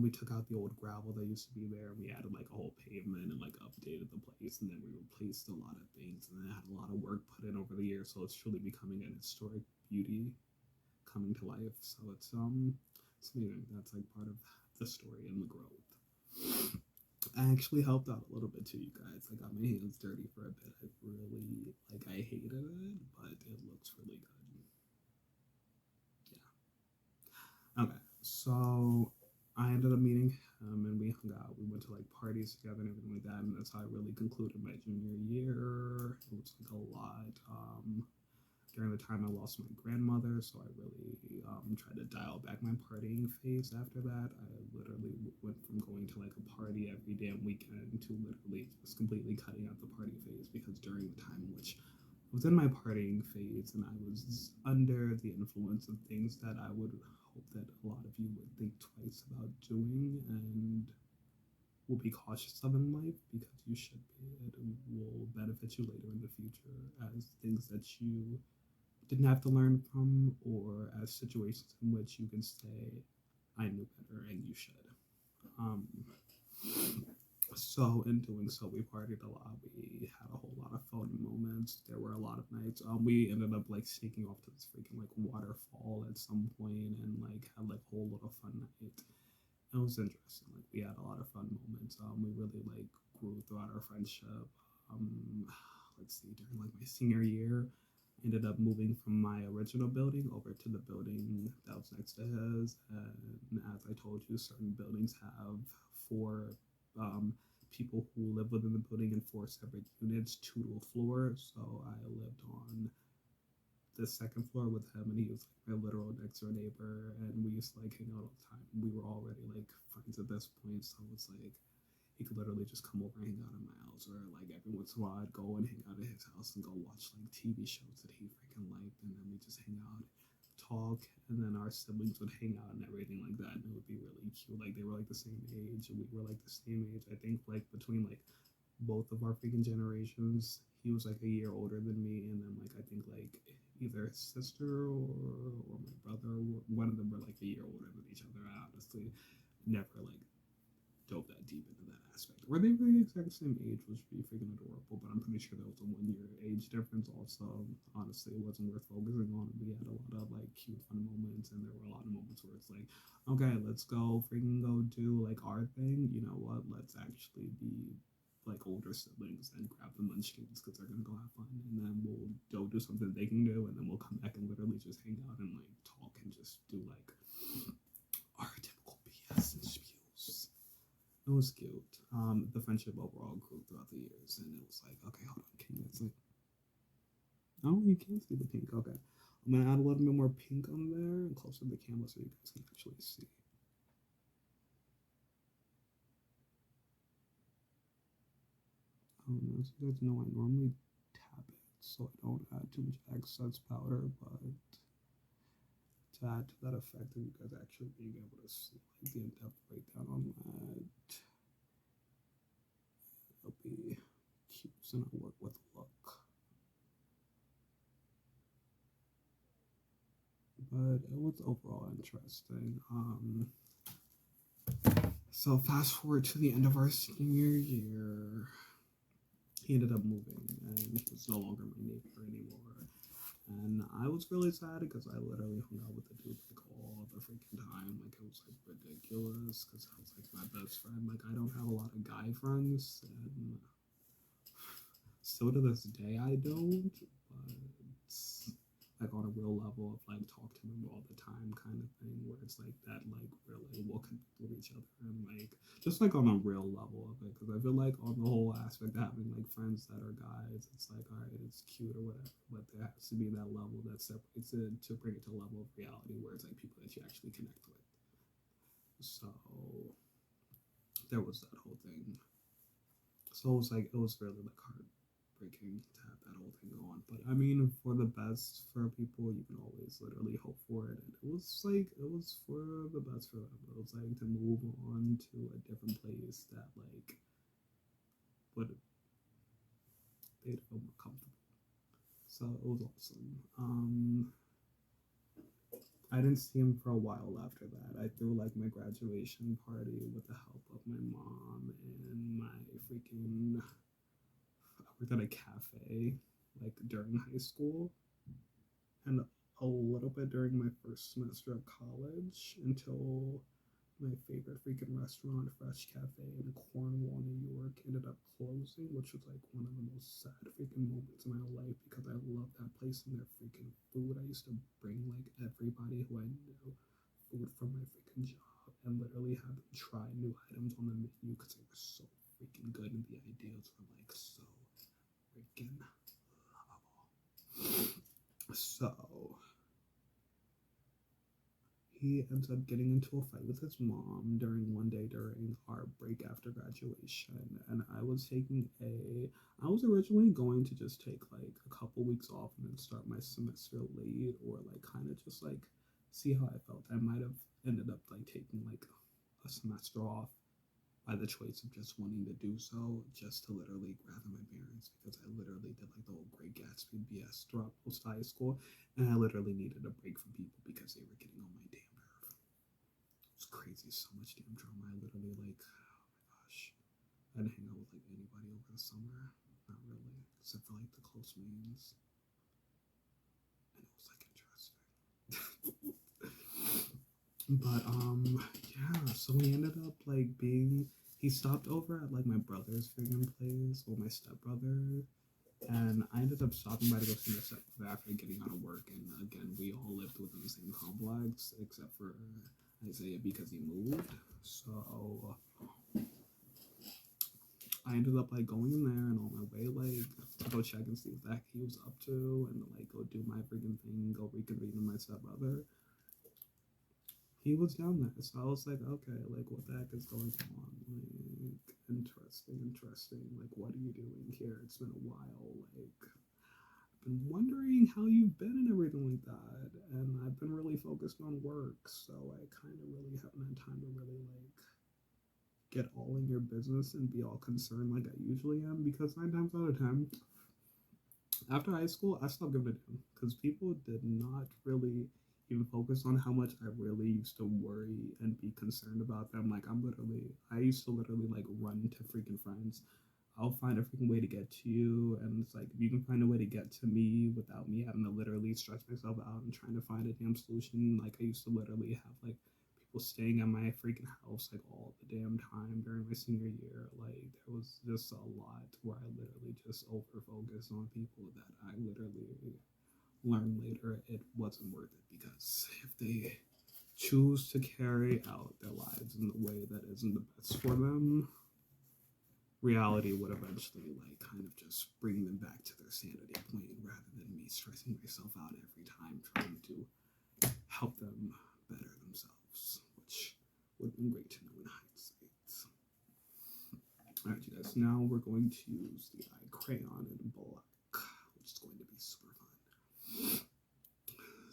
we took out the old gravel that used to be there, and we added like a whole pavement and like updated the place, and then we replaced a lot of things, and then had a lot of work put in over the years. So it's truly becoming an historic beauty coming to life. So it's amazing. That's like part of the story and the growth. I actually helped out a little bit too, you guys. I got my hands dirty for a bit. I hated it, but it looks really good. Yeah. Okay, so I ended up meeting him, and we hung out. We went to like parties together and everything like that, and that's how I really concluded my junior year. It was like a lot. During the time I lost my grandmother, so I really tried to dial back my partying phase after that. I literally went from going to like a party every damn weekend to literally just completely cutting out the party phase, because during the time in which I was in my partying phase and I was under the influence of things that I would hope that a lot of you would think twice about doing and will be cautious of in life, because you should be. It will benefit you later in the future as things that you didn't have to learn from, or as situations in which you can say, I knew better and you should. So in doing so, we partied a lot. We had a whole lot of fun moments. There were a lot of nights. We ended up like sneaking off to this freaking like waterfall at some point, and like had like a whole little fun night. It was interesting. Like we had a lot of fun moments. We really like grew throughout our friendship. Let's see, during like my senior year, ended up moving from my original building over to the building that was next to his. And as I told you, certain buildings have four people who live within the building in four separate units, two to a floor. So I lived on the second floor with him, and he was like my literal next door neighbor, and we used to like hang out all the time. We were already like friends at this point, so it's like he could literally just come over and hang out at my house, or like every once in a while I'd go and hang out at his house and go watch like TV shows that he freaking liked, and then we just hang out, talk, and then our siblings would hang out and everything like that, and it would be really cute. Like they were like the same age, and we were like the same age. I think like between like both of our freaking generations, he was like a year older than me, and then like I think like either his sister or my brother, one of them were like a year older than each other. I honestly never like dove that deep into that aspect. Were they the exact same age, was pretty freaking adorable, but I'm pretty sure there was a 1 year age difference also. Honestly, it wasn't worth focusing on. We had a lot of like cute fun moments, and there were a lot of moments where it's like, okay, let's go freaking go do like our thing. You know what? Let's actually be like older siblings and grab the munchkins because they're gonna go have fun, and then we'll go do something they can do, and then we'll come back and literally just hang out and like talk and just do like our typical BS and spews. It was cute. The friendship overall grew throughout the years, and it was like, okay, hold on, can you guys see? Oh, you can see the pink. Okay, I'm gonna add a little bit more pink on there and closer to the camera so you guys can actually see. No, so you guys know I normally tap it so I don't add too much excess powder, but to add to that effect of you guys actually being able to see like the in-depth breakdown on that, it'll be cute and I'll work with look. But it was overall interesting. So fast forward to the end of our senior year, he ended up moving and he was no longer my neighbor anymore. And I was really sad because I literally hung out with the dude like all the freaking time. Like it was like ridiculous because I was like my best friend. Like I don't have a lot of guy friends, and still to this day I don't. But like on a real level of like talk to them all the time kind of thing, where it's like that like really we'll connect with each other and like just like on a real level of it, because I feel like on the whole aspect of having like friends that are guys, it's like all right, it's cute or whatever, but there has to be that level that separates it to bring it to a level of reality where it's like people that you actually connect with. So there was that whole thing. So it was like it was really like heartbreaking to have that whole thing go on. But I mean, for the best for people, you can always literally hope for it. And it was like it was for the best for them. It was like to move on to a different place that like would they'd feel more comfortable. So it was awesome. I didn't see him for a while after that. I threw like my graduation party with the help of my mom and my freaking. I worked at a cafe like during high school and a little bit during my first semester of college until my favorite freaking restaurant, Fresh Cafe in Cornwall, New York, ended up closing, which was like one of the most sad freaking moments in my life because I love that place and their freaking food. I used to bring like everybody who I knew food from my freaking job and literally have them try new items on the menu because they were so freaking good and the ideas were like so freaking lovable. So he ends up getting into a fight with his mom during one day during our break after graduation, and I was originally going to just take like a couple weeks off and then start my semester late, or like kind of just like see how I felt. I might have ended up like taking like a semester off by the choice of just wanting to do so, just to literally gather my bearings, because I literally did like the whole Great Gatsby BS throughout post high school, and I literally needed a break from people because they were getting on my damn nerve. It was crazy, so much damn drama. I literally like, oh my gosh, I didn't hang out with like anybody over the summer, not really, except for like the close mains, and it was like interesting. But yeah, so we ended up like he stopped over at like my brother's freaking place, well my stepbrother, and I ended up stopping by to go see my stepbrother after getting out of work, and again we all lived within the same complex except for Isaiah because he moved. So I ended up like going in there and on my way like to go check and see what the heck he was up to and like go do my freaking thing, go reconvene with my stepbrother. He was down there, so I was like, okay, like what the heck is going on? Like, interesting. Like, what are you doing here? It's been a while. Like, I've been wondering how you've been and everything like that. And I've been really focused on work, so I kind of really haven't had time to really like get all in your business and be all concerned like I usually am. Because 9 times out of 10, after high school, I stopped giving a damn because people did not really even focus on how much I really used to worry and be concerned about them. Like, I used to literally like run to freaking friends. I'll find a freaking way to get to you, and it's like if you can find a way to get to me without me having to literally stress myself out and trying to find a damn solution. Like, I used to literally have like people staying at my freaking house like all the damn time during my senior year. Like, there was just a lot where I literally just over focused on people that I literally learned later it wasn't worth it, because if they choose to carry out their lives in the way that isn't the best for them, reality would eventually like kind of just bring them back to their sanity point, rather than me stressing myself out every time trying to help them better themselves, which would have been great to know in hindsight. All right, you guys, now we're going to use the eye crayon in black, which is going to be super fun.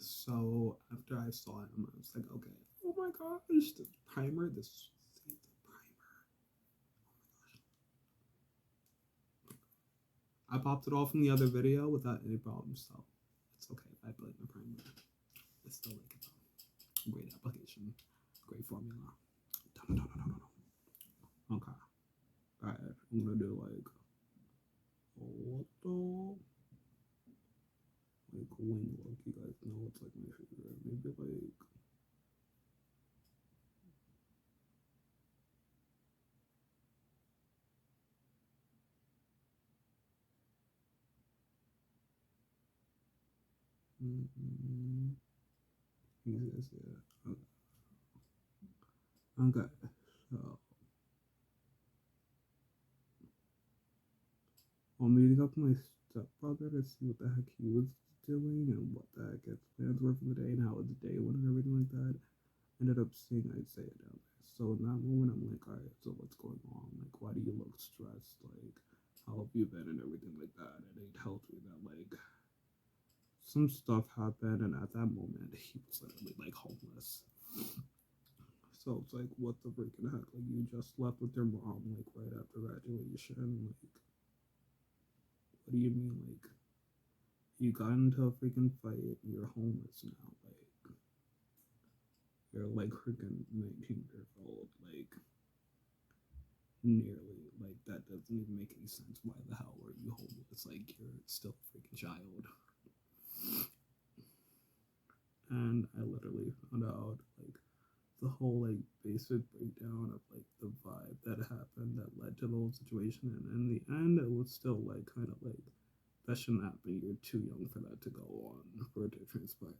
So after I saw him, I was like, okay, oh my gosh, the primer, this is the primer. Oh my gosh. I popped it off in the other video without any problems, so it's okay if I blame the primer. I still like it though. Great application, great formula. Okay. Alright, I'm gonna do like a little like wing look. You guys know it's like my favorite. Maybe like easy as that. Okay, so I'm meeting up with my stepbrother to see what the heck he was doing and what the heck his plans were for the day and how his day went and everything like that. Ended up seeing Isaiah down there. So in that moment, I'm like, all right, so what's going on? Like, why do you look stressed? Like, how have you been and everything like that? And he tells me that like some stuff happened, and at that moment, he was literally like homeless. So it's like, what the freaking heck? Like, you just left with your mom like right after graduation. Like, what do you mean? Like, you got into a freaking fight and you're homeless now. Like, you're like freaking 19 years old. Like, nearly. Like, that doesn't even make any sense. Why the hell were you homeless? Like, you're still a freaking child. And I literally found out like the whole like basic breakdown of like the vibe that happened that led to the whole situation, and in the end it was still like kind of like that shouldn't happen. You're too young for that to go on, for it to transpire.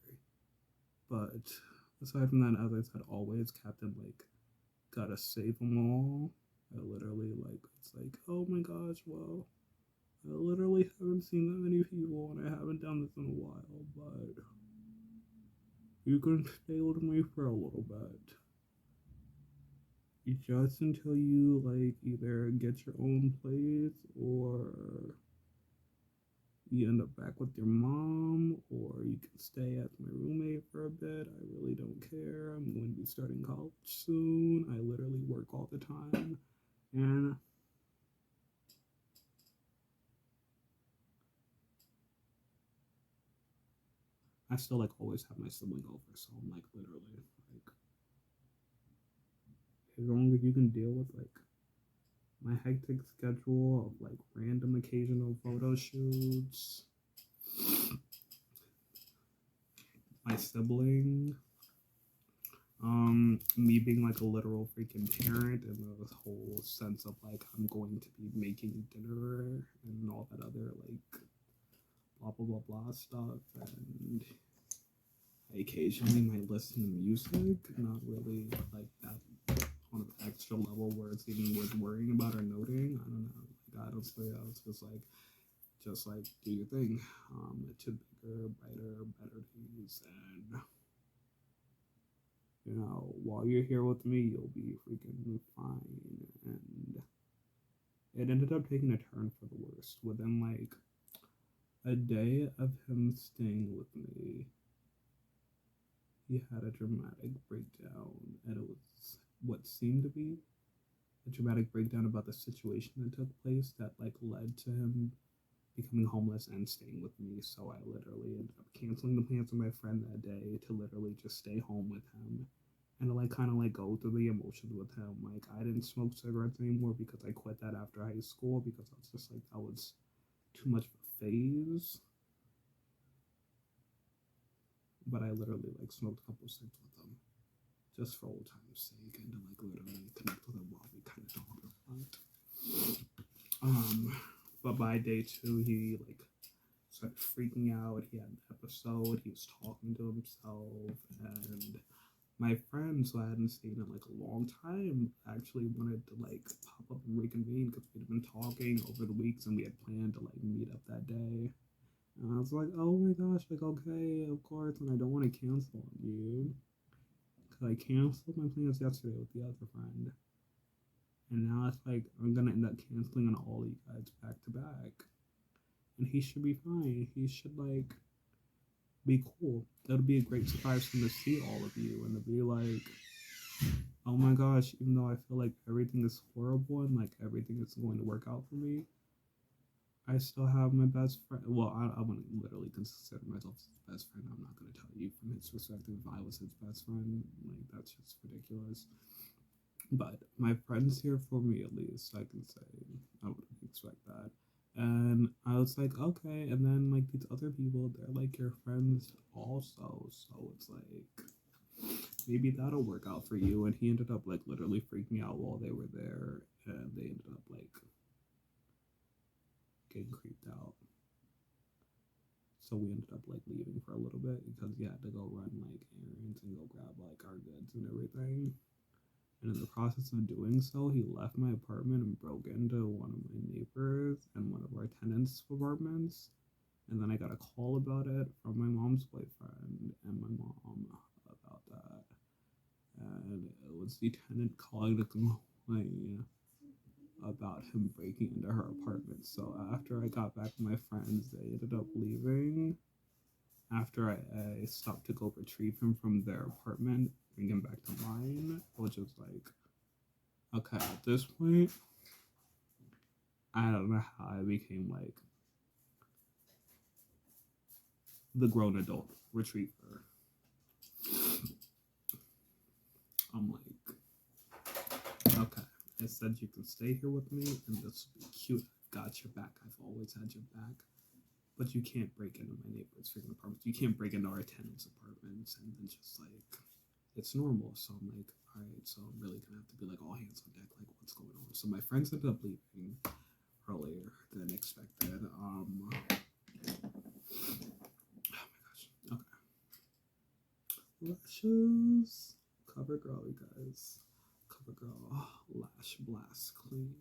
But aside from that, as I said, always Captain like gotta save them all. I literally like it's like, oh my gosh, well, I literally haven't seen that many people and I haven't done this in a while, but you can stay with me for a little bit. Just until you like either get your own place or you end up back with your mom, or you can stay as my roommate for a bit. I really don't care. I'm going to be starting college soon. I literally work all the time. And I still like always have my sibling over, so I'm like literally like as long as you can deal with like my hectic schedule of like random occasional photo shoots, my sibling, me being like a literal freaking parent, and the whole sense of like I'm going to be making dinner and all that other like blah blah blah blah stuff, and I occasionally might listen to music, not really like that on an extra level where it's even worth worrying about or noting. I don't know. Like, I don't say I was just like do your thing. To bigger, brighter, better days, and you know, while you're here with me, you'll be freaking fine. And it ended up taking a turn for the worst. Within like a day of him staying with me, he had a dramatic breakdown, and it was what seemed to be a dramatic breakdown about the situation that took place that like led to him becoming homeless and staying with me. So I literally ended up canceling the plans with my friend that day to literally just stay home with him and to like kind of like go through the emotions with him. Like I didn't smoke cigarettes anymore because I quit that after high school because I was just like that was too much of a phase. But I literally like smoked a couple of cigs with him just for old time's sake and to like literally connect with him while we kind of talked about it. But by day 2, he like started freaking out. He had an episode. He was talking to himself, and my friends who I hadn't seen in like a long time actually wanted to like pop up and reconvene because we'd been talking over the weeks and we had planned to like meet up that day. And I was like, oh my gosh, like okay, of course, and I don't want to cancel on you because I canceled my plans yesterday with the other friend. And now it's like I'm gonna end up canceling on all you guys back to back. And he should be fine. He should like be cool. That'll be a great surprise for him to see all of you and to be like, oh my gosh, even though I feel like everything is horrible and like everything is going to work out for me, I still have my best friend. Well, I wouldn't literally consider myself his best friend. I'm not gonna tell you from his perspective if I was his best friend. Like that's just ridiculous. But my friend's here for me at least, I can say. I wouldn't expect that. And I was like, okay. And then, like, these other people, they're like your friends also. So it's like, maybe that'll work out for you. And he ended up, like, literally freaking out while they were there. And they ended up, like, getting creeped out. So we ended up, like, leaving for a little bit because he had to go run, like, errands and go grab, like, our goods and everything. And in the process of doing so, he left my apartment and broke into one of my neighbors and one of our tenants' apartments. And then I got a call about it from my mom's boyfriend and my mom about that. And it was the tenant calling to complain about him breaking into her apartment. So after I got back with my friends, they ended up leaving. After I stopped to go retrieve him from their apartment, bring him back to mine, which was like, okay, at this point, I don't know how I became like the grown adult retriever. I'm like, okay, I said you can stay here with me and this will be cute. I've got your back. I've always had your back. But you can't break into my neighbor's freaking apartments. You can't break into our tenants' apartments and then just like it's normal. So I'm like, all right, so I'm really gonna have to be like all hands on deck, like what's going on. So my friends ended up leaving earlier than expected. Oh my gosh. Okay. Lashes. Cover girl, you guys. Cover girl. Lash blast clean.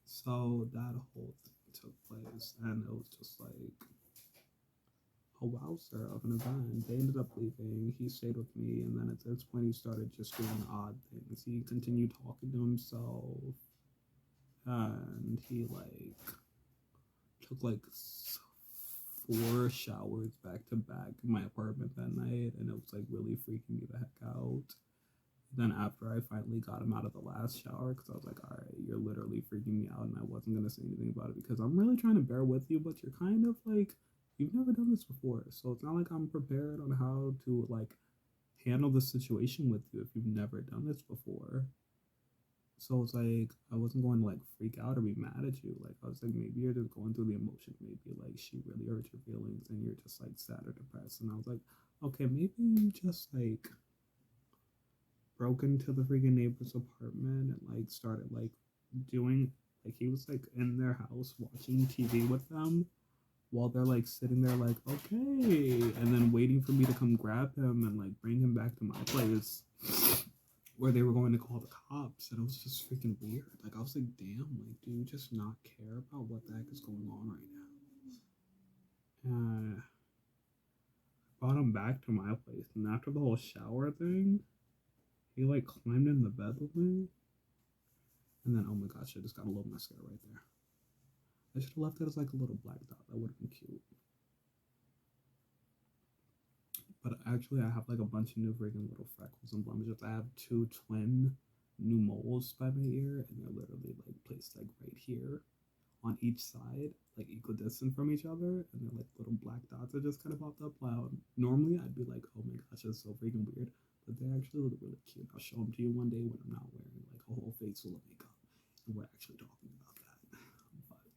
So that whole thing took place and it was just like a wowzer of an event. They ended up leaving. He stayed with me, and then at this point, he started just doing odd things. He continued talking to himself, and he like took like 4 showers back to back in my apartment that night, and it was like really freaking me the heck out. Then after I finally got him out of the last shower, because I was like, all right, you're literally freaking me out, and I wasn't gonna say anything about it because I'm really trying to bear with you, but you're kind of like you've never done this before, so it's not like I'm prepared on how to like handle the situation with you if you've never done this before. So it's like I wasn't going to like freak out or be mad at you. Like I was like, maybe you're just going through the emotion. Maybe like she really hurt your feelings and you're just like sad or depressed. And I was like, okay, maybe you just like broke into the freaking neighbor's apartment and like started like doing like he was like in their house watching TV with them while they're like sitting there like okay and then waiting for me to come grab him and like bring him back to my place where they were going to call the cops. And it was just freaking weird. Like I was like, damn, like do you just not care about what the heck is going on right now? Brought him back to my place, and after the whole shower thing, he like climbed in the bed with me And then, oh my gosh, I just got a little mascara right there. I should have left it as like a little black dot. That would have been cute. But actually, I have like a bunch of new freaking little freckles and blemishes. I have 2 twin new moles by my ear, and they're literally like placed like right here on each side, like equidistant from each other, and they're like little black dots that just kind of popped up. Wow. Normally, I'd be like, oh my gosh, that's so freaking weird. But they actually look really cute. I'll show them to you one day when I'm not wearing like a whole face full of makeup, and we're actually talking about that. But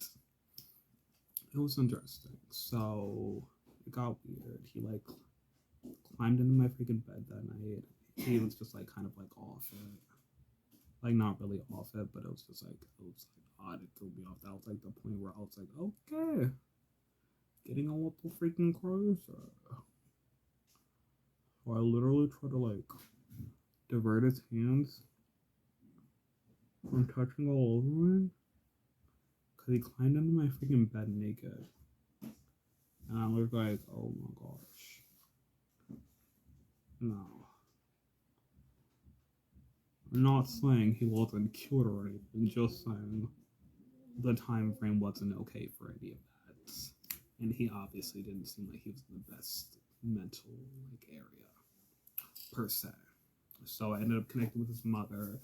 it was interesting. So it got weird. He like climbed into my freaking bed that night. He was just like kind of like off it. Like not really off it, but it was just like odd. It threw me off. That was like the point where I was like, okay, getting a little freaking closer. So I literally tried to like divert his hands from touching all over me, because he climbed into my freaking bed naked. And I was like, oh my gosh. No. I'm not saying he wasn't cute or anything, just saying the time frame wasn't okay for any of that. And he obviously didn't seem like he was in the best mental like area per se. So I ended up connecting with his mother,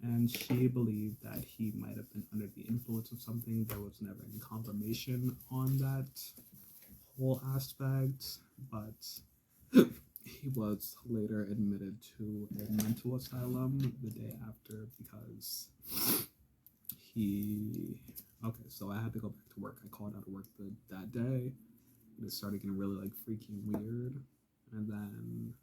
and she believed that he might have been under the influence of something. There was never any confirmation on that whole aspect, but he was later admitted to a mental asylum the day after because okay, so I had to go back to work. I called out of work that day, and it started getting really like freaking weird. And then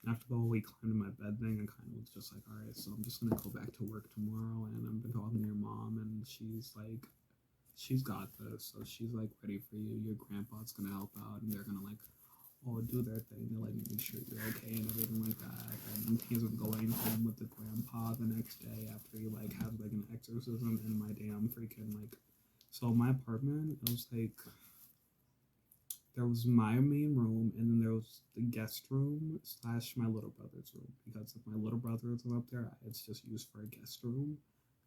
after the whole week climbing my bed thing, I kind of was just like, all right, so I'm just gonna go back to work tomorrow. And I've been talking to your mom, and she's like, she's got this, so she's like ready for you. Your grandpa's gonna help out, and they're gonna like all do their thing to like make sure you're okay and everything like that. And he ends up going home with the grandpa the next day after he like has like an exorcism in my damn freaking like. So my apartment, it was like there was my main room, and then there was the guest room / my little brother's room, because if my little brother isn't up there, it's just used for a guest room,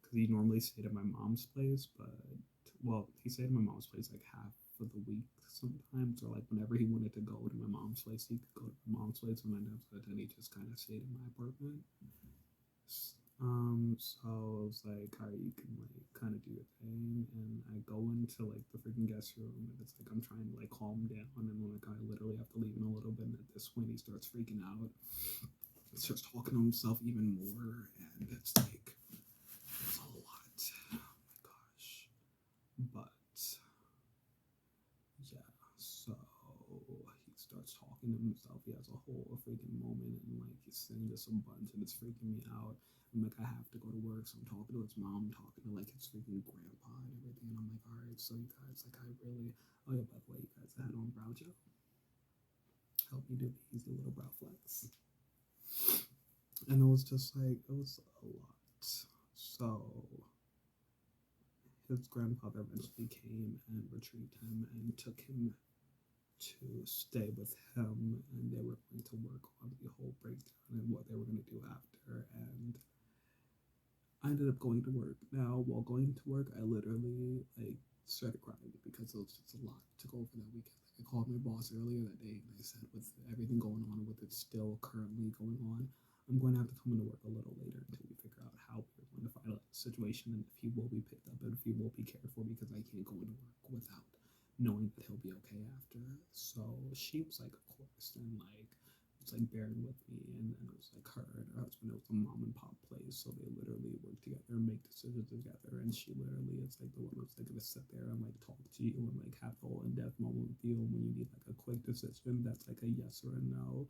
because he normally stayed at my mom's place, but well, he stayed at my mom's place like half of the week sometimes, or like whenever he wanted to go to my mom's place, he could go to my mom's place, and my dad's but then he just kind of stayed in my apartment. So it was like, all right, you can like kind of do your thing, and I go into like the freaking guest room, and it's like I'm trying to like calm down, and then like I literally have to leave in a little bit, and at this point he starts freaking out, he starts talking to himself even more, and it's like it's a lot. Oh my gosh. But yeah, so he starts talking to himself. He has a whole freaking moment, and like he's saying this a bunch, and it's freaking me out. I'm like, I have to go to work, so I'm talking to his mom, talking to like his freaking grandpa and everything. And I'm like, all right, so you guys, like, I really, oh yeah, by the way, you guys, I had on brow gel. Help me do these little brow flex. And it was just like, it was a lot. So his grandfather eventually came and retrieved him and took him to stay with him, and they were going to work on the whole breakdown and what they were going to do after. And I ended up going to work. Now, while going to work, I literally like started crying because it was just a lot to go over that weekend. Like, I called my boss earlier that day, and I said, with everything going on, with it still currently going on, I'm going to have to come into work a little later until we figure out how we're going to find a situation, and if he will be picked up and if he will be cared for, because I can't go into work without knowing that he'll be okay after. So she was like, of course, and like was like bearing with me, and then it was like her and her husband. It was a mom and pop place, so they literally work together and make decisions together. And she literally is like the one that's like gonna sit there and like talk to you and like have the whole in-depth moment with you. And when you need like a quick decision that's like a yes or a no,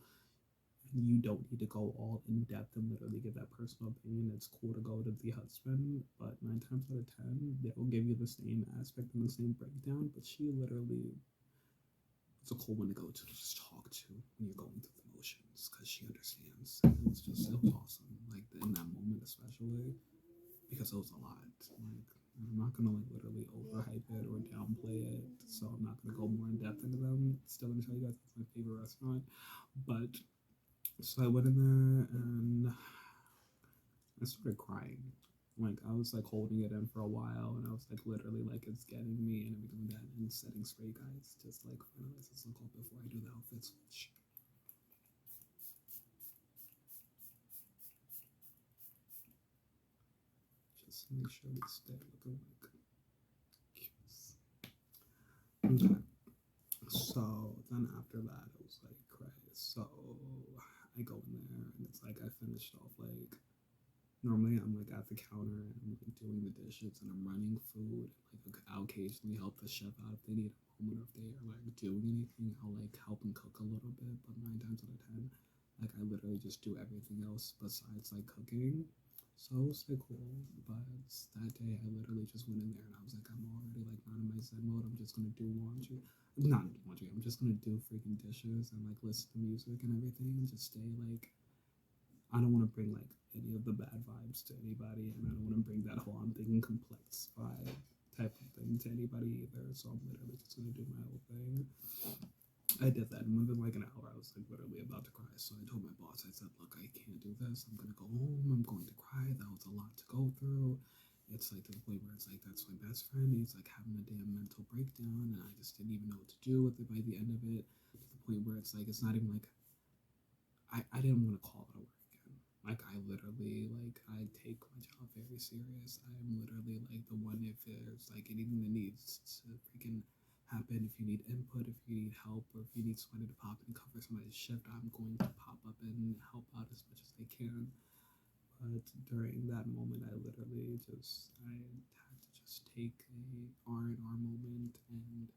and you don't need to go all in depth and literally give that personal opinion. It's cool to go to the husband, but 9 times out of 10, they will give you the same aspect and the same breakdown. But she literally, it's a cool one to go to just talk to when you're going through the motions, because she understands. And it was awesome, like in that moment especially, because it was a lot. Like, I'm not gonna like literally overhype it or downplay it, so I'm not gonna go more in depth into them. Still gonna tell you guys it's my favorite restaurant, but So I went in there and I started crying. Like I was like holding it in for a while, and I was like literally like it's getting me, and I'm doing that and setting straight, guys. Just like finalize this look up before I do the outfit switch. Just to make sure we stay looking like cutes. Okay. So then after that, it was like, right. So I go in there, and it's like I finished off like normally I'm like at the counter and I'm like doing the dishes and I'm running food. Like I'll occasionally help the chef out if they need a moment or if they are like doing anything. I'll like help them cook a little bit, but 9 times out of 10, like I literally just do everything else besides like cooking. So it was like cool, but that day I literally just went in there and I was like, I'm already like not in my zen mode. I'm just gonna do laundry, not laundry. I'm just gonna do freaking dishes and like listen to music and everything and just stay like I don't want to bring like any of the bad vibes to anybody, and I don't want to bring that whole I'm thinking complex vibe type of thing to anybody either. So I'm literally just gonna do my whole thing. I did that, and within like an hour, I was like literally about to cry. So I told my boss, I said, "Look, I can't do this. I'm gonna go home. I'm going to cry. That was a lot to go through." It's like to the point where it's like that's my best friend. He's like having a damn mental breakdown, and I just didn't even know what to do with it by the end of it. To the point where it's like it's not even like I didn't want to call it a work again. Like I literally like I take my job very serious. I am literally like the one if there's like anything that needs to freaking happen, if you need input, if you need help, or if you need somebody to pop and cover somebody's shift, I'm going to pop up and help out as much as I can. But during that moment, I literally just I had to just take a R&R moment and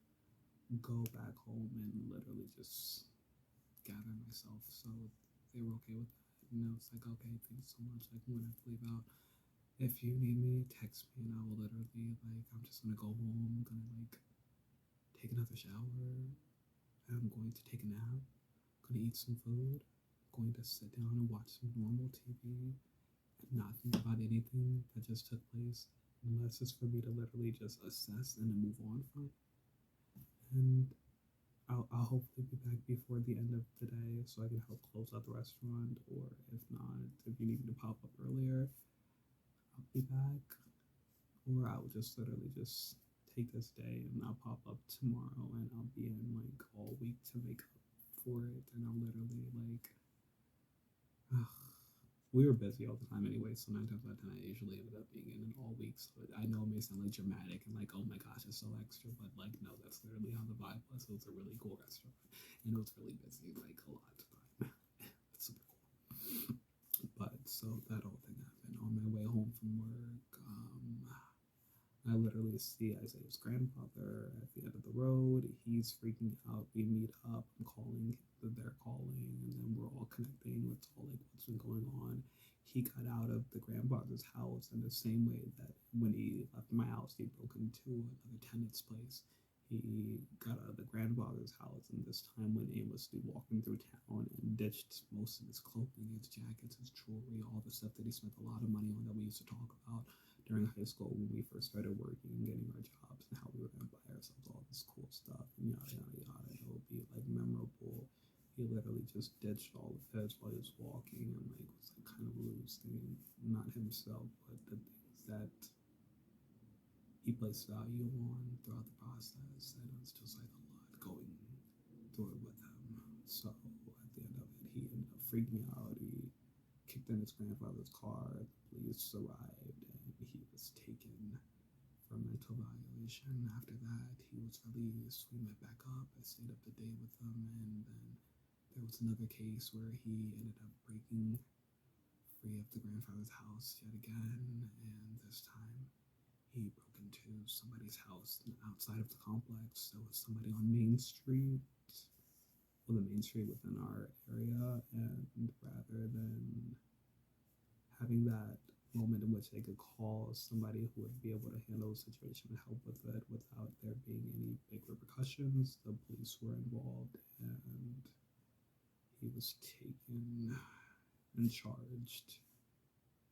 go back home and literally just gather myself. So they were okay with that. And I was like, okay, thanks so much. Like, I'm gonna have to leave out. If you need me, text me, and I will literally like. I'm just gonna go home. I'm gonna like take another shower. I'm going to take a nap. I'm gonna eat some food. I'm going to sit down and watch some normal TV and not think about anything that just took place, unless it's for me to literally just assess and to move on from. And I'll hopefully be back before the end of the day so I can help close out the restaurant. Or if not, if you need me to pop up earlier, I'll be back. Or I'll just literally just take this day and I'll pop up tomorrow and I'll be in like all week to make up for it. And I'll literally like, we were busy all the time anyway, so 9 times out of 10 I usually ended up being in all week. So I know it may sound like dramatic and like, oh my gosh, it's so extra, but like no, that's literally how the vibe was. It was a really cool restaurant, and it was really busy, like a lot of time. It's super cool. But so that whole thing happened on my way home from work. I literally see Isaiah's grandfather at the end of the road. He's freaking out. We meet up. I'm calling. They're calling, and then we're all connecting. It's all like what's been going on. He got out of the grandfather's house in the same way that when he left my house, he broke into another tenant's place. He got out of the grandfather's house, and this time went aimlessly walking through town and ditched most of his clothing, his jackets, his jewelry, all the stuff that he spent a lot of money on that we used to talk about during high school when we first started working and getting our jobs and how we were going to buy ourselves all this cool stuff and yada yada yada. It would be like memorable. He literally just ditched all of his while he was walking and like was like kind of losing not himself but the things that he placed value on throughout the process, and it was just like a lot going through it with him. So at the end of it, he ended up freaking out. He kicked in his grandfather's car. The police arrived, and he was taken for mental violation. After that, he was released. We met back up. I stayed up the day with him, and then there was another case where he ended up breaking free of the grandfather's house yet again, and this time he broke into somebody's house outside of the complex. There was somebody on Main Street, well, the main street within our area, and rather than having that moment in which they could call somebody who would be able to handle the situation and help with it without there being any big repercussions, the police were involved, and he was taken and charged.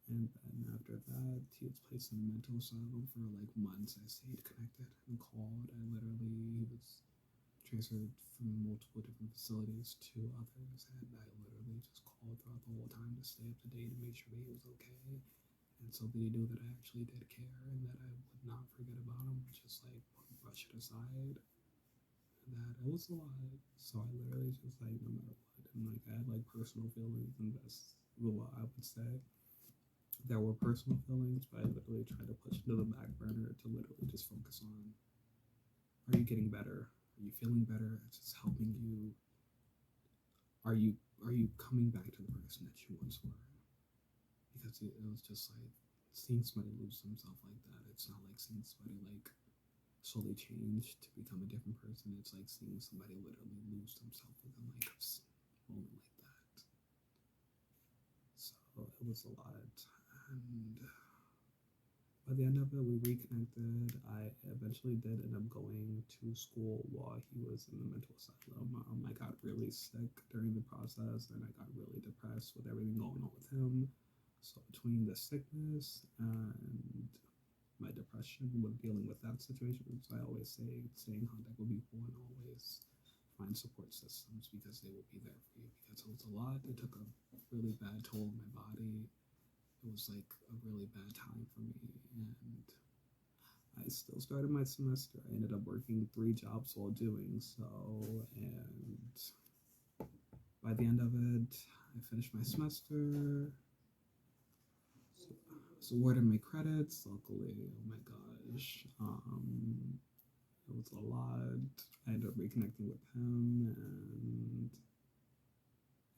And then after that, he was placed in a mental asylum for like months. I stayed connected and called. I literally, he was transferred from multiple different facilities to others, and I literally just called throughout the whole time to stay up to date and make sure that he was okay. And so that he knew that I actually did care and that I would not forget about him, just like brush it aside. And that it was a lot. So I literally just like no matter what, and like I had like personal feelings, and that's what I would say. There were personal feelings, but I literally tried to push into the back burner to literally just focus on: are you getting better? Are you feeling better? It's just helping you. Are you coming back to the person that you once were? Because it was just like seeing somebody lose themselves like that. It's not like seeing somebody like slowly change to become a different person. It's like seeing somebody literally lose themselves within like a moment like that. So it was a lot, and by the end of it, we reconnected. I eventually did end up going to school while he was in the mental asylum. I got really sick during the process, and I got really depressed with everything going on with him. So between the sickness and my depression with dealing with that situation, so I always say stay in contact with people and always find support systems because they will be there for you. Because it was a lot. It took a really bad toll on my body. It was like a really bad time for me, and I still started my semester. I ended up working 3 jobs while doing so, and by the end of it, I finished my semester. So awarded my credits, luckily. Oh my gosh. It was a lot. I ended up reconnecting with him, and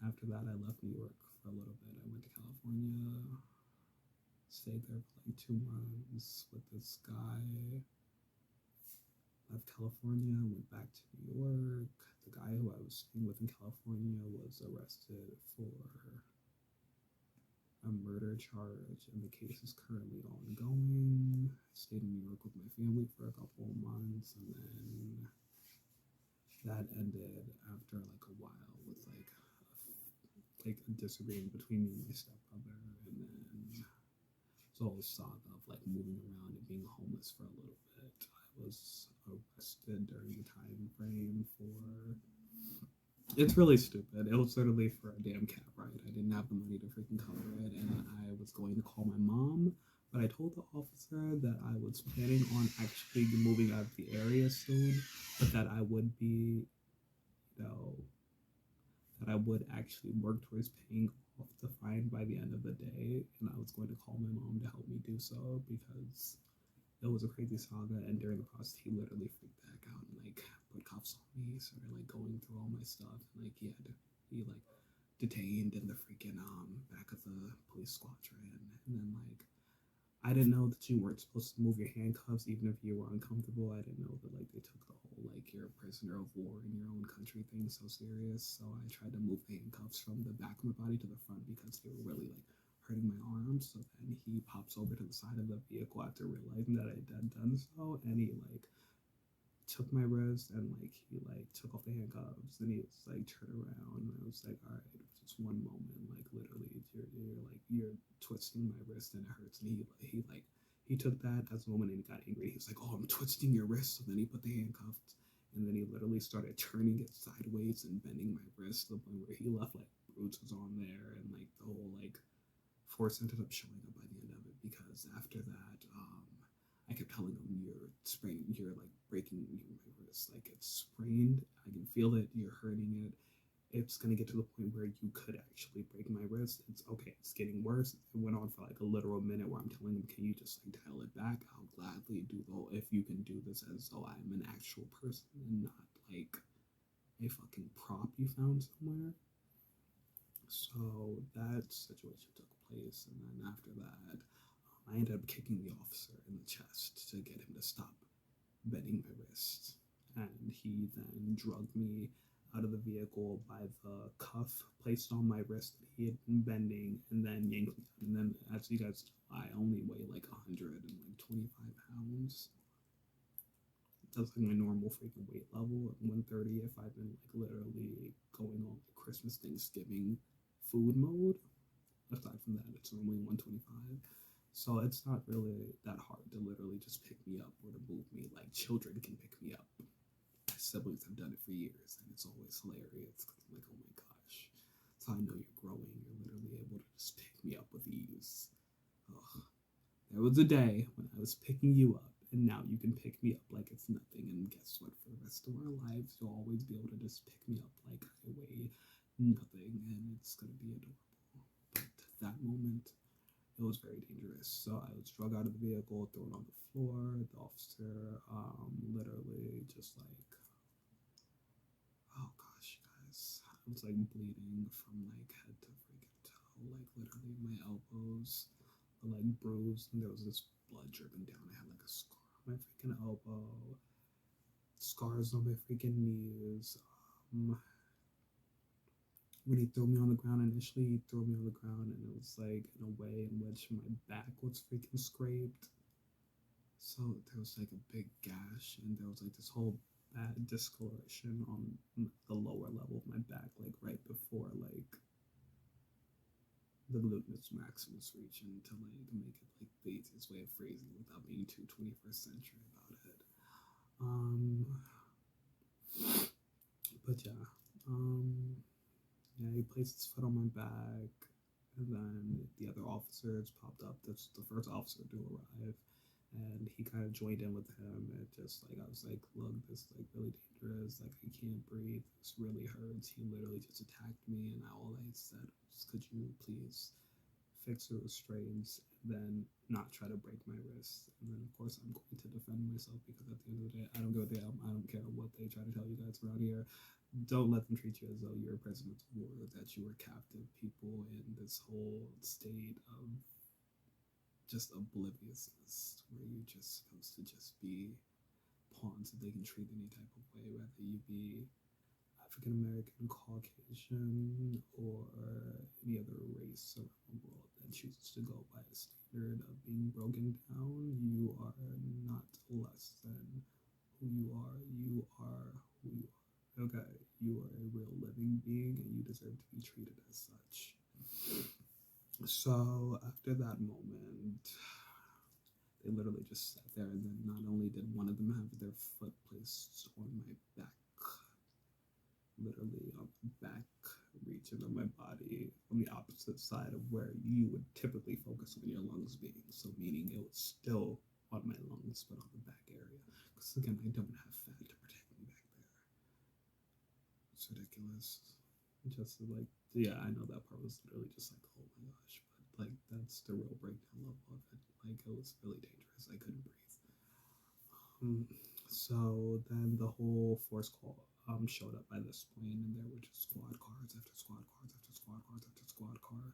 after that, I left New York for a little bit. I went to California, stayed there for like 2 months with this guy. Left California, went back to New York. The guy who I was staying with in California was arrested for a murder charge, and the case is currently ongoing. I stayed in New York with my family for a couple of months, and then that ended after like a while with like a disagreement between me and my stepbrother, and then so whole saga of like moving around and being homeless for a little bit. I was arrested during the time frame for, it's really stupid. It was literally for a damn cab ride. I didn't have the money to freaking cover it, and I was going to call my mom, but I told the officer that I was planning on actually moving out of the area soon, but that I would be, that I would actually work towards paying off the fine by the end of the day, and I was going to call my mom to help me do so because it was a crazy saga. And during the process, he literally freaked the heck out and like put cuffs on me, started like going through all my stuff, and like he like detained in the freaking back of the police squadron, and then like I didn't know that you weren't supposed to move your handcuffs even if you were uncomfortable. I didn't know that like they took the whole like you're a prisoner of war in your own country thing so serious. So I tried to move the handcuffs from the back of my body to the front because they were really like hurting my arms. So then he pops over to the side of the vehicle after realizing that I had done so, and he like took my wrist and like he like took off the handcuffs, and he was like turned around, and I was like, all right, just one moment, like literally you're twisting my wrist and it hurts. And he took that as a moment and he got angry. He was like, oh, I'm twisting your wrist. So then he put the handcuffs, and then he literally started turning it sideways and bending my wrist to the point where he left like bruises on there, and like the whole like force ended up showing up by the end of it because after that I kept telling him, you're like breaking my wrist, like it's sprained, I can feel it, you're hurting it, it's gonna get to the point where you could actually break my wrist. It's okay, it's getting worse. It went on for like a literal minute where I'm telling him, can you just like dial it back? I'll gladly do the whole, if you can do this as though I'm an actual person and not like a fucking prop you found somewhere. So that situation took place, and then after that, I ended up kicking the officer in the chest to get him to stop bending my wrist. And he then drugged me out of the vehicle by the cuff placed on my wrist that he had been bending, and then yanked me out. And then, as you guys know, I only weigh like 125 pounds. That's like my normal freaking weight level at 130 if I've been like literally going on like Christmas, Thanksgiving food mode. Aside from that, it's normally 125. So it's not really that hard to literally just pick me up or to move me. Like children can pick me up. siblings have done it for years, and it's always hilarious. Cause I'm like, oh my gosh. So I know you're growing. You're literally able to just pick me up with ease. Ugh. There was a day when I was picking you up, and now you can pick me up like it's nothing. And guess what? For the rest of our lives, you'll always be able to just pick me up like I weigh nothing, and it's gonna be adorable. But that moment, it was very dangerous. So I was drug out of the vehicle, thrown on the floor. The officer, literally just like, oh gosh, guys, I was like bleeding from like head to freaking toe, like literally my elbows were like bruised, and there was this blood dripping down. I had like a scar on my freaking elbow, scars on my freaking knees. When he threw me on the ground initially, he threw me on the ground, and it was like in a way in which my back was freaking scraped. So there was like a big gash, and there was like this whole bad discoloration on the lower level of my back, like right before like the gluteus maximus region, to like make it like the easiest way of phrasing it without being too 21st century about it. But yeah, yeah, he placed his foot on my back, and then the other officers popped up. That's the first officer to arrive, and he kind of joined in with him. And just like I was like, look, this is like really dangerous. Like I can't breathe. This really hurts. He literally just attacked me, and all I said was, could you please fix the restraints and then not try to break my wrist? And then of course I'm going to defend myself, because at the end of the day, I don't go down. I don't care what they try to tell you guys around here. Don't let them treat you as though you're a prisoner of war, that you are captive people in this whole state of just obliviousness, where you're just supposed to just be pawns that they can treat any type of way, whether you be African American, Caucasian, or any other race around the world that chooses to go by a standard of being broken down. You are not less than who you are. You are who you are. Okay, you are a real living being, and you deserve to be treated as such. So after that moment, they literally just sat there, and then not only did one of them have their foot placed on my back, literally on the back region of my body, on the opposite side of where you would typically focus on your lungs being. So meaning it was still on my lungs, but on the back area. Because again, I don't have fat to protect me back there. It's ridiculous. Just like, yeah, I know that part was literally just like, oh my gosh, but like that's the real breakdown level of it. Like it was really dangerous. I couldn't breathe. So then the whole force call showed up by this point, and there were just squad cars after squad cars after squad cars after squad car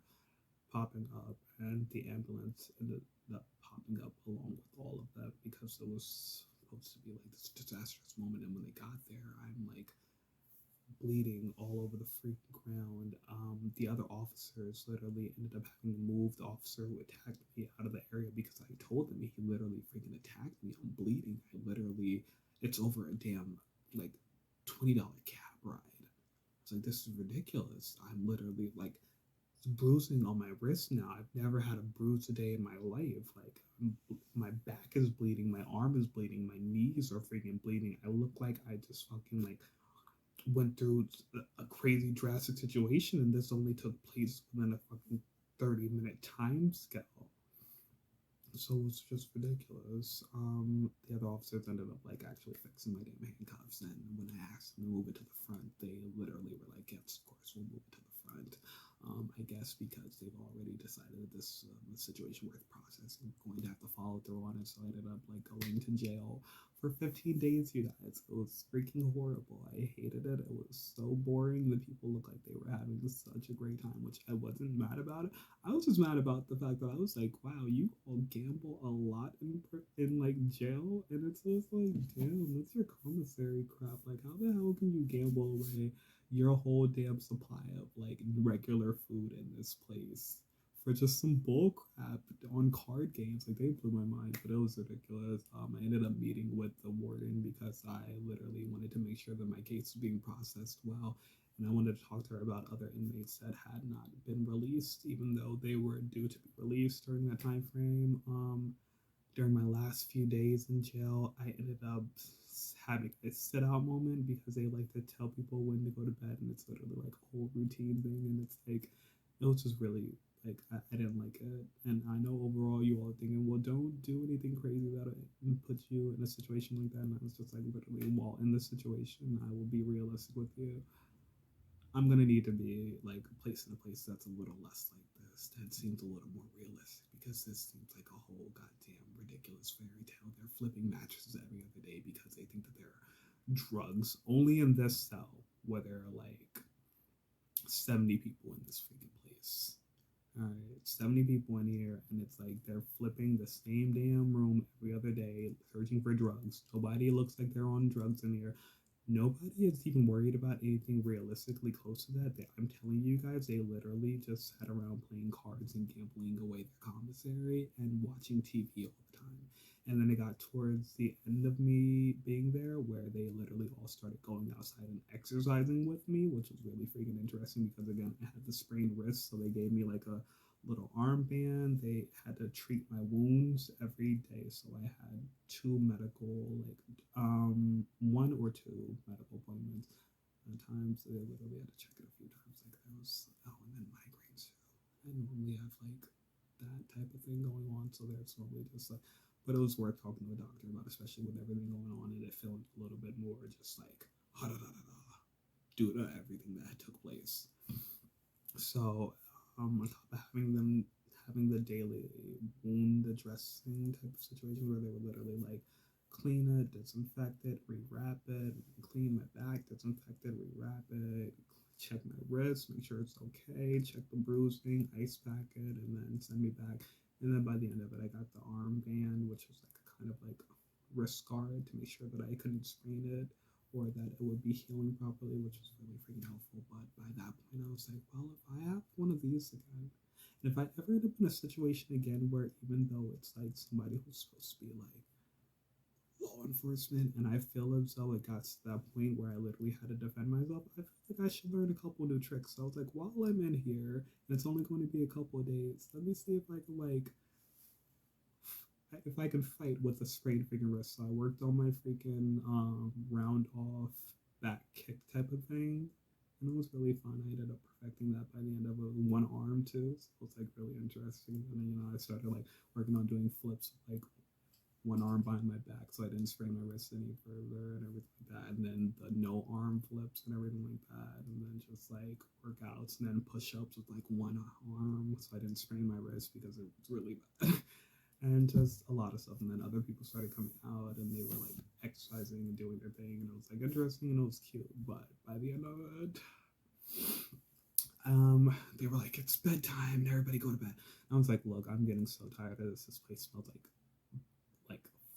popping up, and the ambulance ended up popping up along with all of that, because it was supposed to be like this disastrous moment. And when they got there, I'm like bleeding all over the freaking ground. The other officers literally ended up having to move the officer who attacked me out of the area, because I told them he literally freaking attacked me. I'm bleeding. It's over a damn like $20 cab ride. It's like, this is ridiculous. I'm literally like bruising on my wrist now. I've never had a bruise a day in my life. Like my back is bleeding, my arm is bleeding, my knees are freaking bleeding. I look like I just fucking like went through a crazy drastic situation, and this only took place within a fucking 30-minute time scale. So it's just ridiculous. The other officers ended up like actually fixing my damn handcuffs, and when I asked them to move it to the front, they literally were like, yes, of course, we'll move it to the front. I guess because they've already decided that this is a situation worth processing, going to have to follow through on it. So I ended up like going to jail for 15 days, you guys. It was freaking horrible. I hated it. It was so boring. The people looked like they were having such a great time, which I wasn't mad about it. I was just mad about the fact that I was like, wow, you all gamble a lot in like jail, and it's just like, damn, that's your commissary crap. Like, how the hell can you gamble away your whole damn supply of like regular food in this place for just some bull crap on card games? Like, they blew my mind, but it was ridiculous. I ended up meeting with the warden because I literally wanted to make sure that my case was being processed well, and I wanted to talk to her about other inmates that had not been released, even though they were due to be released during that time frame. during my last few days in jail, I ended up having a sit out moment because they like to tell people when to go to bed, and it's literally like a whole routine thing, and it's like it was just really like I didn't like it, and I know overall you all are thinking, well, don't do anything crazy that put you in a situation like that, and I was just like literally, well, in this situation, I will be realistic with you. I'm gonna need to be like placed in a place that's a little less like this. That seems a little more realistic because this seems like a whole goddamn ridiculous fairy tale. They're flipping mattresses every other day because they think that there are drugs only in this cell where there are like 70 people in this freaking place. All right, 70 people in here, and it's like they're flipping the same damn room every other day, searching for drugs. Nobody looks like they're on drugs in here. Nobody is even worried about anything realistically close to that. I'm telling you guys, they literally just sat around playing cards and gambling away their commissary and watching TV all the time. And then it got towards the end of me being there where they literally all started going outside and exercising with me, which was really freaking interesting because, again, I had the sprained wrist, so they gave me like a little armband. They had to treat my wounds every day, so I had two medical, like one or two medical appointments. At times, they literally had to check it a few times. Like I was, oh, and then migraines too. I normally have like that type of thing going on, so that's normally just like. But it was worth talking to a doctor about, especially with everything going on, and it felt a little bit more just like due to everything that took place. So, on top of having the daily wound dressing type of situation where they would literally like clean it, disinfect it, rewrap it, clean my back, disinfect it, rewrap it, check my wrist, make sure it's okay, check the bruising, ice pack it, and then send me back. And then by the end of it, I got the armband, which was like a kind of like wrist guard to make sure that I couldn't sprain it or that it would be healing properly, which was really freaking helpful. But by that point, I was like, well, if I have one of these again, and if I ever end up in a situation again where even though it's like somebody who's supposed to be like law enforcement, and I feel as though it got to that point where I literally had to defend myself, I feel like I should learn a couple new tricks. So I was like, while I'm in here, and it's only going to be a couple of days, let me see if I can like if I can fight with a sprained finger wrist. So I worked on my freaking round off back kick type of thing, and it was really fun. I ended up perfecting that by the end of it with one arm too, so it was like really interesting. And then I started like working on doing flips like one arm behind my back so I didn't sprain my wrist any further and everything like that. And then the no arm flips and everything like that. And then just like workouts and then push ups with like one arm so I didn't sprain my wrist because it was really bad. And just a lot of stuff. And then other people started coming out and they were like exercising and doing their thing. And it was like interesting and it was cute. But by the end of it, they were like, it's bedtime, everybody go to bed. And I was like, look, I'm getting so tired of this. This place smells like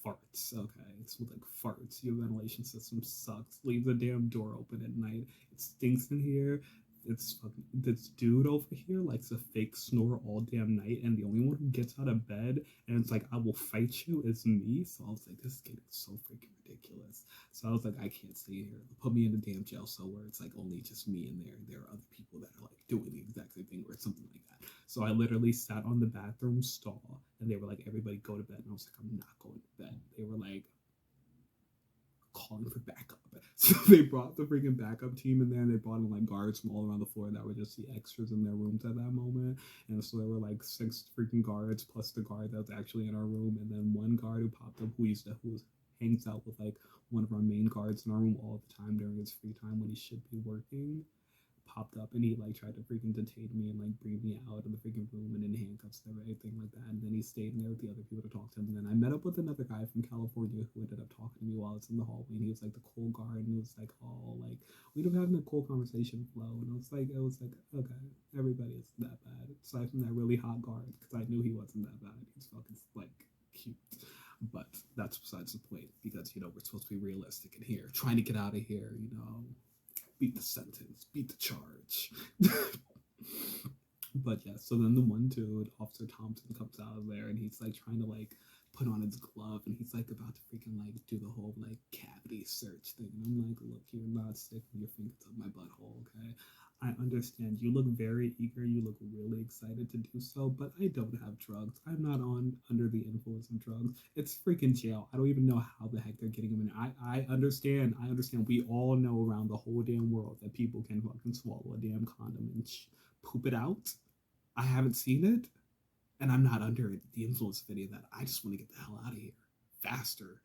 farts. Okay, it smells like farts. Your ventilation system sucks. Leave the damn door open at night. It stinks in here. It's fucking this dude over here likes to fake snore all damn night, and the only one who gets out of bed and it's like I will fight you is me. So I was like, this is getting so freaking ridiculous. So I was like, I can't stay here. Put me in a damn jail cell where it's like only just me in there, and there are other people that are like doing the exact same thing or something like that. So I literally sat on the bathroom stall, and they were like, everybody go to bed, and I was like, I'm not going to bed. They were like calling for backup. So they brought the freaking backup team in there, and they brought in like guards from all around the floor that were just the extras in their rooms at that moment. And so there were like 6 freaking guards plus the guard that was actually in our room, and then one guard who popped up who hangs out with like one of our main guards in our room all the time during his free time when he should be working. Popped up and he like tried to freaking detain me and like bring me out of the freaking room and in handcuffs and everything like that. And then he stayed in there with the other people to talk to him. And then I met up with another guy from California who ended up talking to me while it's in the hallway. And he was like the cool guard, and he was like, oh, like we were having a cool conversation flow. And it was like, okay, everybody is that bad aside from that really hot guard, because I knew he wasn't that bad. He's fucking like cute. But that's besides the point, because we're supposed to be realistic in here, trying to get out of here, beat the sentence, beat the charge. But yeah, so then the one dude, Officer Thompson, comes out of there, and he's like trying to like put on his glove and he's like about to freaking like do the whole like cavity search thing. And I'm like, look, you're not sticking your fingers up my butthole, okay? I understand you look very eager, you look really excited to do so, but I don't have drugs. I'm not on under the influence of drugs. It's freaking jail. I don't even know how the heck they're getting them in. I understand. I understand. We all know around the whole damn world that people can fucking swallow a damn condom and poop it out. I haven't seen it, and I'm not under the influence of any of that. I just want to get the hell out of here faster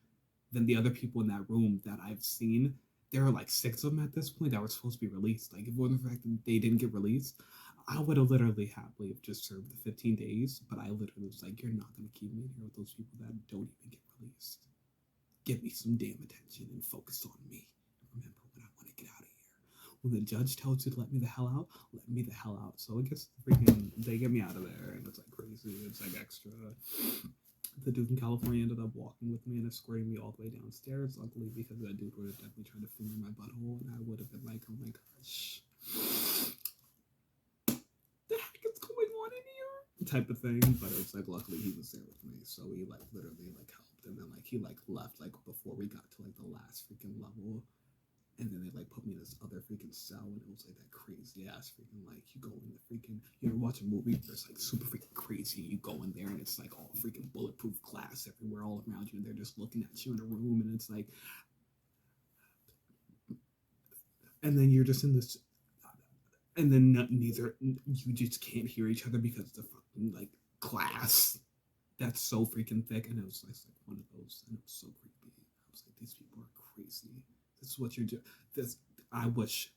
than the other people in that room that I've seen. There are like 6 of them at this point that were supposed to be released. Like, if it wasn't the fact that they didn't get released, I would have literally happily have just served the 15 days. But I literally was like, you're not going to keep me in here with those people that don't even get released. Give me some damn attention and focus on me. Remember when I want to get out of here. When the judge tells you to let me the hell out, let me the hell out. So I guess freaking they get me out of there, and it's like crazy. It's like extra. The dude in California ended up walking with me and escorting me all the way downstairs. Luckily, because that dude would have definitely tried to finger my butthole, and I would have been like, "Oh my gosh, the heck is going on in here?" Type of thing. But it was like, luckily, he was there with me, so he like literally like helped, and then like he like left like before we got to like the last freaking level. And then they like put me in this other freaking cell, and it was like that crazy ass freaking like you go in the freaking you ever watch a movie where it's like super freaking crazy, and you go in there and it's like all freaking bulletproof glass everywhere all around you, and they're just looking at you in a room, and it's like, and then you're just in this, and then neither you just can't hear each other because the fucking like glass that's so freaking thick, and it was like one of those, and it was so creepy. I was like, these people are crazy. This is what you're doing. This, I wish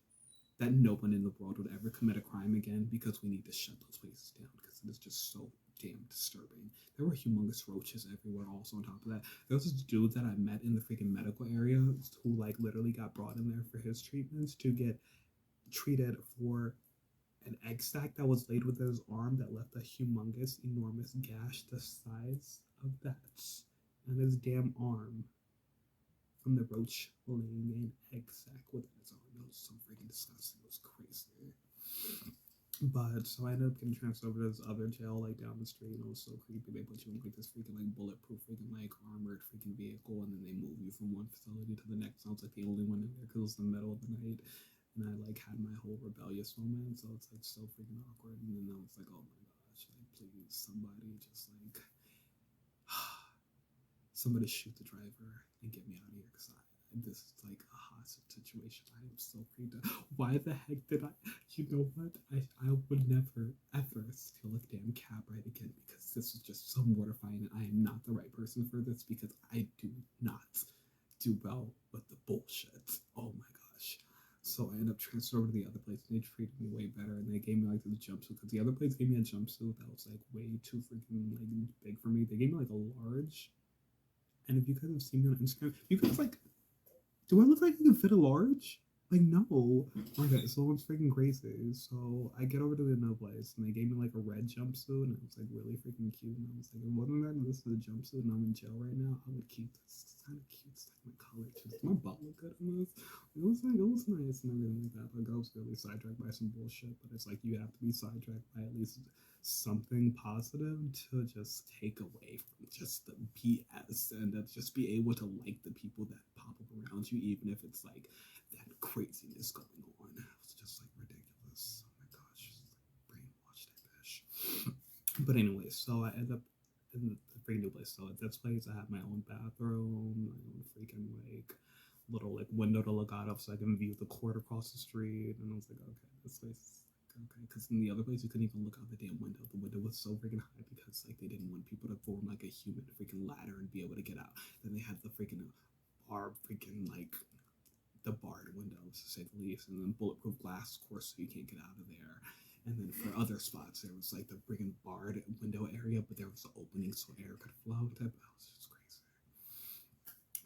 that no one in the world would ever commit a crime again, because we need to shut those places down, because it is just so damn disturbing. There were humongous roaches everywhere. Also, on top of that, there was this dude that I met in the freaking medical area who like literally got brought in there for his treatments to get treated for an egg sac that was laid with his arm that left a humongous, enormous gash the size of that on his damn arm. From the roach laying an egg sac within its arm. It was so freaking disgusting. It was crazy. But so I ended up getting transferred over to this other jail like down the street, and it was so creepy. They put you in like this freaking like bulletproof freaking like armored freaking vehicle, and then they move you from one facility to the next. I was like the only one in there because it was the middle of the night, and I like had my whole rebellious moment, so it's like so freaking awkward. And then I was like, oh my gosh, like please somebody just like somebody shoot the driver and get me out of here, because this is like a hostage situation. I am so freaked out. Why the heck did I? You know what? I would never ever steal a damn cab ride again, because this was just so mortifying, and I am not the right person for this, because I do not do well with the bullshit. Oh my gosh. So I ended up transferring over to the other place, and they treated me way better, and they gave me like the jumpsuit, because the other place gave me a jumpsuit that was like way too freaking like big for me. They gave me like a large. And if you guys have seen me on Instagram, you guys like, do I look like I can fit a large? Like, no. Okay, so it's freaking crazy. So I get over to the no place, and they gave me like a red jumpsuit, and it was like really freaking cute. And I was like, wasn't that this is a jumpsuit, and I'm in jail right now? I would keep this. It's kind of cute. It's like my color too. Does my butt look good in this? It was like, it was nice and everything like that. Like, I was really sidetracked by some bullshit, but it's like you have to be sidetracked by at least something positive to just take away from just the BS, and to just be able to like the people that pop up around you, even if it's like that craziness going on. It's just like ridiculous. Oh my gosh, just like brainwashed that bitch. But anyway, so I end up in the freaking new place. So at this place, I have my own bathroom, my own freaking like little like window to look out of, so I can view the court across the street. And I was like, okay, this place is okay, because in the other place you couldn't even look out the damn window. The window was so freaking high because like they didn't want people to form like a human freaking ladder and be able to get out. Then they had the freaking bar freaking like the barred windows, to say the least, and then bulletproof glass, of course, so you can't get out of there. And then for other spots, there was like the freaking barred window area, but there was an opening so air could flow. Type. It was just crazy.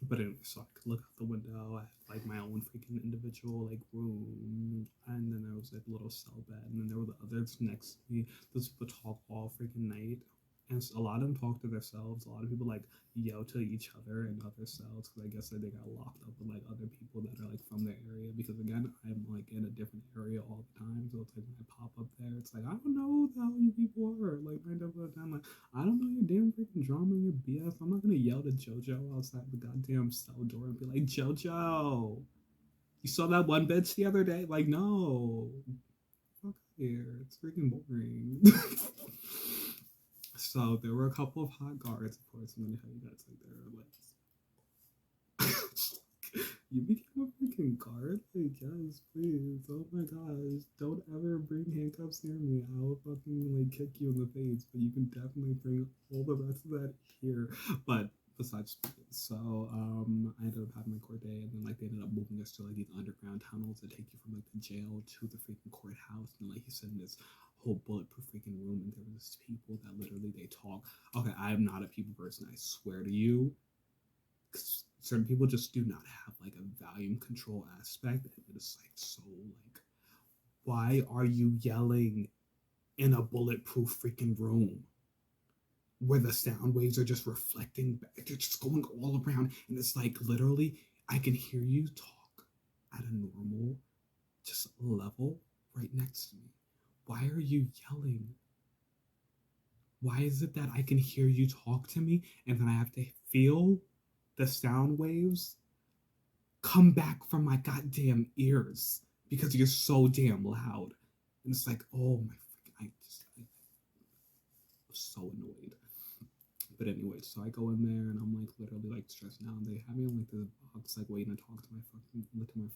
But anyway, so I could look out the window. I had like my own freaking individual like room, and then there was like a little cell bed, and then there were the others next to me. Those people talk all freaking night. And a lot of them talk to themselves. A lot of people like yell to each other in other cells because I guess that they got locked up with like other people that are like from their area. Because again, I'm like in a different area all the time, so it's like when I pop up there, it's like I don't know who the hell you people are. Like 9 times out of 10, like I don't know your damn freaking drama and your BS. I'm not gonna yell to JoJo outside the goddamn cell door and be like, JoJo, you saw that one bitch the other day? Like, no, fuck here. It's freaking boring. So there were a couple of hot guards, of course. I'm gonna tell you guys like there were like you became a freaking guard? Like, yes, please. Oh my gosh. Don't ever bring handcuffs near me. I will fucking like kick you in the face. But you can definitely bring all the rest of that here. But besides, so I ended up having my court day, and then like they ended up moving us to like these underground tunnels that take you from like the jail to the freaking courthouse, and like he said in this whole bulletproof freaking room, and there was people that literally they talk. Okay, I am not a people person, I swear to you. Certain people just do not have like a volume control aspect, and it's like so like, why are you yelling in a bulletproof freaking room where the sound waves are just reflecting back? They're just going all around, and it's like literally I can hear you talk at a normal just level right next to me. Why are you yelling? Why is it that I can hear you talk to me and then I have to feel the sound waves come back from my goddamn ears because you're so damn loud? And it's like, oh my freaking, I'm so annoyed. But anyway, so I go in there and I'm like literally like stressed out. And they have me on like the box, like waiting to talk to my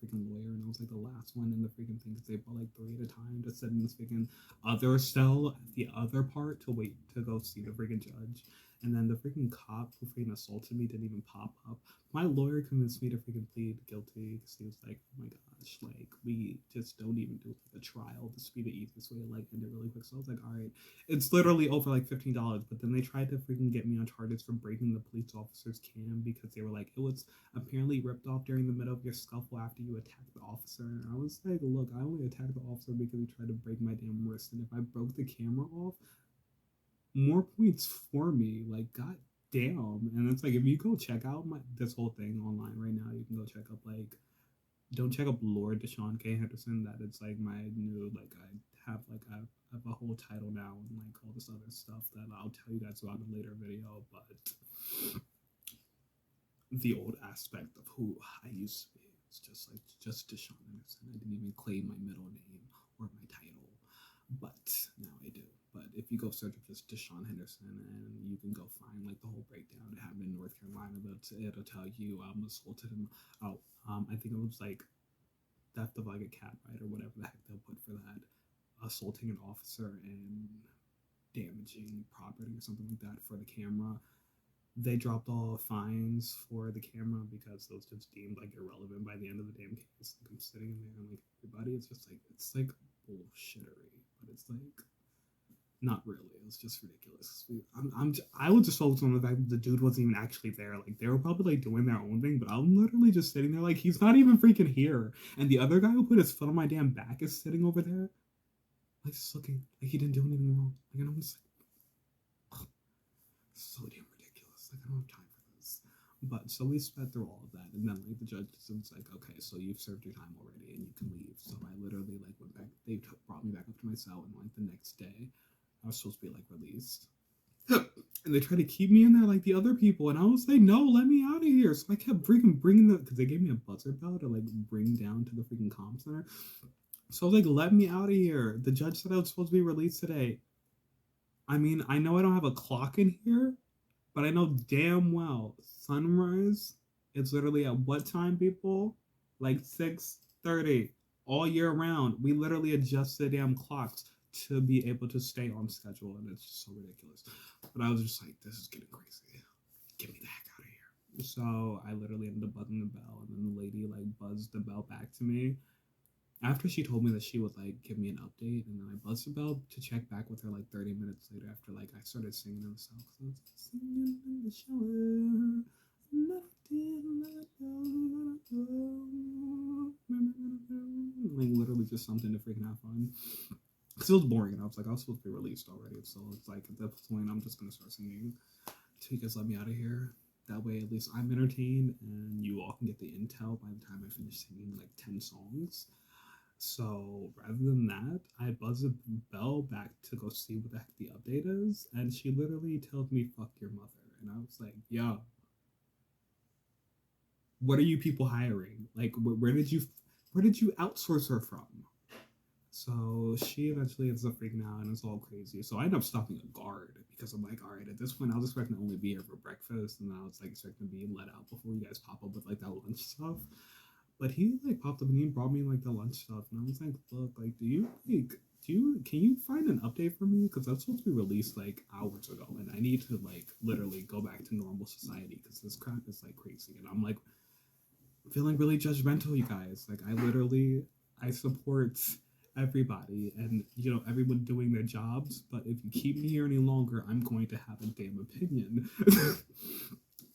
freaking lawyer. And I was like the last one in the freaking thing because they brought like 3 at a time to sit in this freaking other cell at the other part to wait to go see the freaking judge. And then the freaking cop who freaking assaulted me didn't even pop up. My lawyer convinced me to freaking plead guilty because he was like, oh my gosh, like we just don't even do like a trial. This would be the easiest way to like end it really quick. So I was like, all right, it's literally over like $15. But then they tried to freaking get me on charges for breaking the police officer's cam because they were like, it was apparently ripped off during the middle of your scuffle after you attacked the officer. And I was like, look, I only attacked the officer because he tried to break my damn wrist. And if I broke the camera off, more points for me. Like, god damn. And it's like, if you go check out this whole thing online right now, you can go check up like, don't check up Lord Dashun K. Henderson. That it's like my new, like I have a whole title now and like all this other stuff that I'll tell you guys about in a later video. But the old aspect of who I used to be, it's just Dashun Henderson. I didn't even claim my middle name or my title, but now I do. But if you go search up just Dashun Henderson, and you can go find like the whole breakdown. It happened in North Carolina, but it'll tell you assaulted him. Oh, I think it was like theft of like a cat, right, or whatever the heck they'll put for that. Assaulting an officer and damaging property or something like that for the camera. They dropped all fines for the camera because those just deemed like irrelevant by the end of the damn case. Like I'm sitting in there and like everybody, it's like bullshittery, but it's like not really. It was just ridiculous. I was just focused on the fact that the dude wasn't even actually there. Like they were probably like doing their own thing, but I'm literally just sitting there like he's not even freaking here. And the other guy who put his foot on my damn back is sitting over there, like just looking like he didn't do anything wrong. Like, and I'm just like, oh, so damn ridiculous. Like I don't have time for this. But so we sped through all of that, and then like the judge was like, okay, so you've served your time already, and you can leave. So I literally like went back. They brought me back up to my cell, and like the next day. I was supposed to be like released. And they tried to keep me in there like the other people. And I was like, no, let me out of here. So I kept freaking bringing because they gave me a buzzer bell to like bring down to the freaking comm center. So I was like, let me out of here. The judge said I was supposed to be released today. I mean, I know I don't have a clock in here, but I know damn well sunrise, it's literally at what time, people? Like 6:30 all year round. We literally adjust the damn clocks to be able to stay on schedule, and it's just so ridiculous. But I was just like, this is getting crazy. Get me the heck out of here. So I literally ended up buzzing the bell, and then the lady like buzzed the bell back to me. After she told me that she would like give me an update, and then I buzzed the bell to check back with her like 30 minutes later after like I started singing in the cell. So I was like, singing in the shower. Like literally just something to freaking have fun. because it was boring, and I was like, I was supposed to be released already, so it's like at that point, I'm just gonna start singing. So you guys let me out of here. That way, at least I'm entertained, and you all can get the intel by the time I finish singing like 10 songs. So rather than that, I buzz a bell back to go see what the heck the update is, and she literally tells me, "Fuck your mother," and I was like, "Yeah, what are you people hiring? Like, where did you outsource her from?" So she eventually ends up freaking out, and it's all crazy. So I end up stopping a guard because I'm like, all right, at this point, I was expecting to only be here for breakfast, and I was like expecting to be let out before you guys pop up with like that lunch stuff. But he like popped up and he brought me like the lunch stuff, and I was like, look, like, can you find an update for me? Because that's supposed to be released like hours ago, and I need to like literally go back to normal society because this crap is like crazy, and I'm like feeling really judgmental, you guys. Like I support everybody and everyone doing their jobs, but if you keep me here any longer, I'm going to have a damn opinion.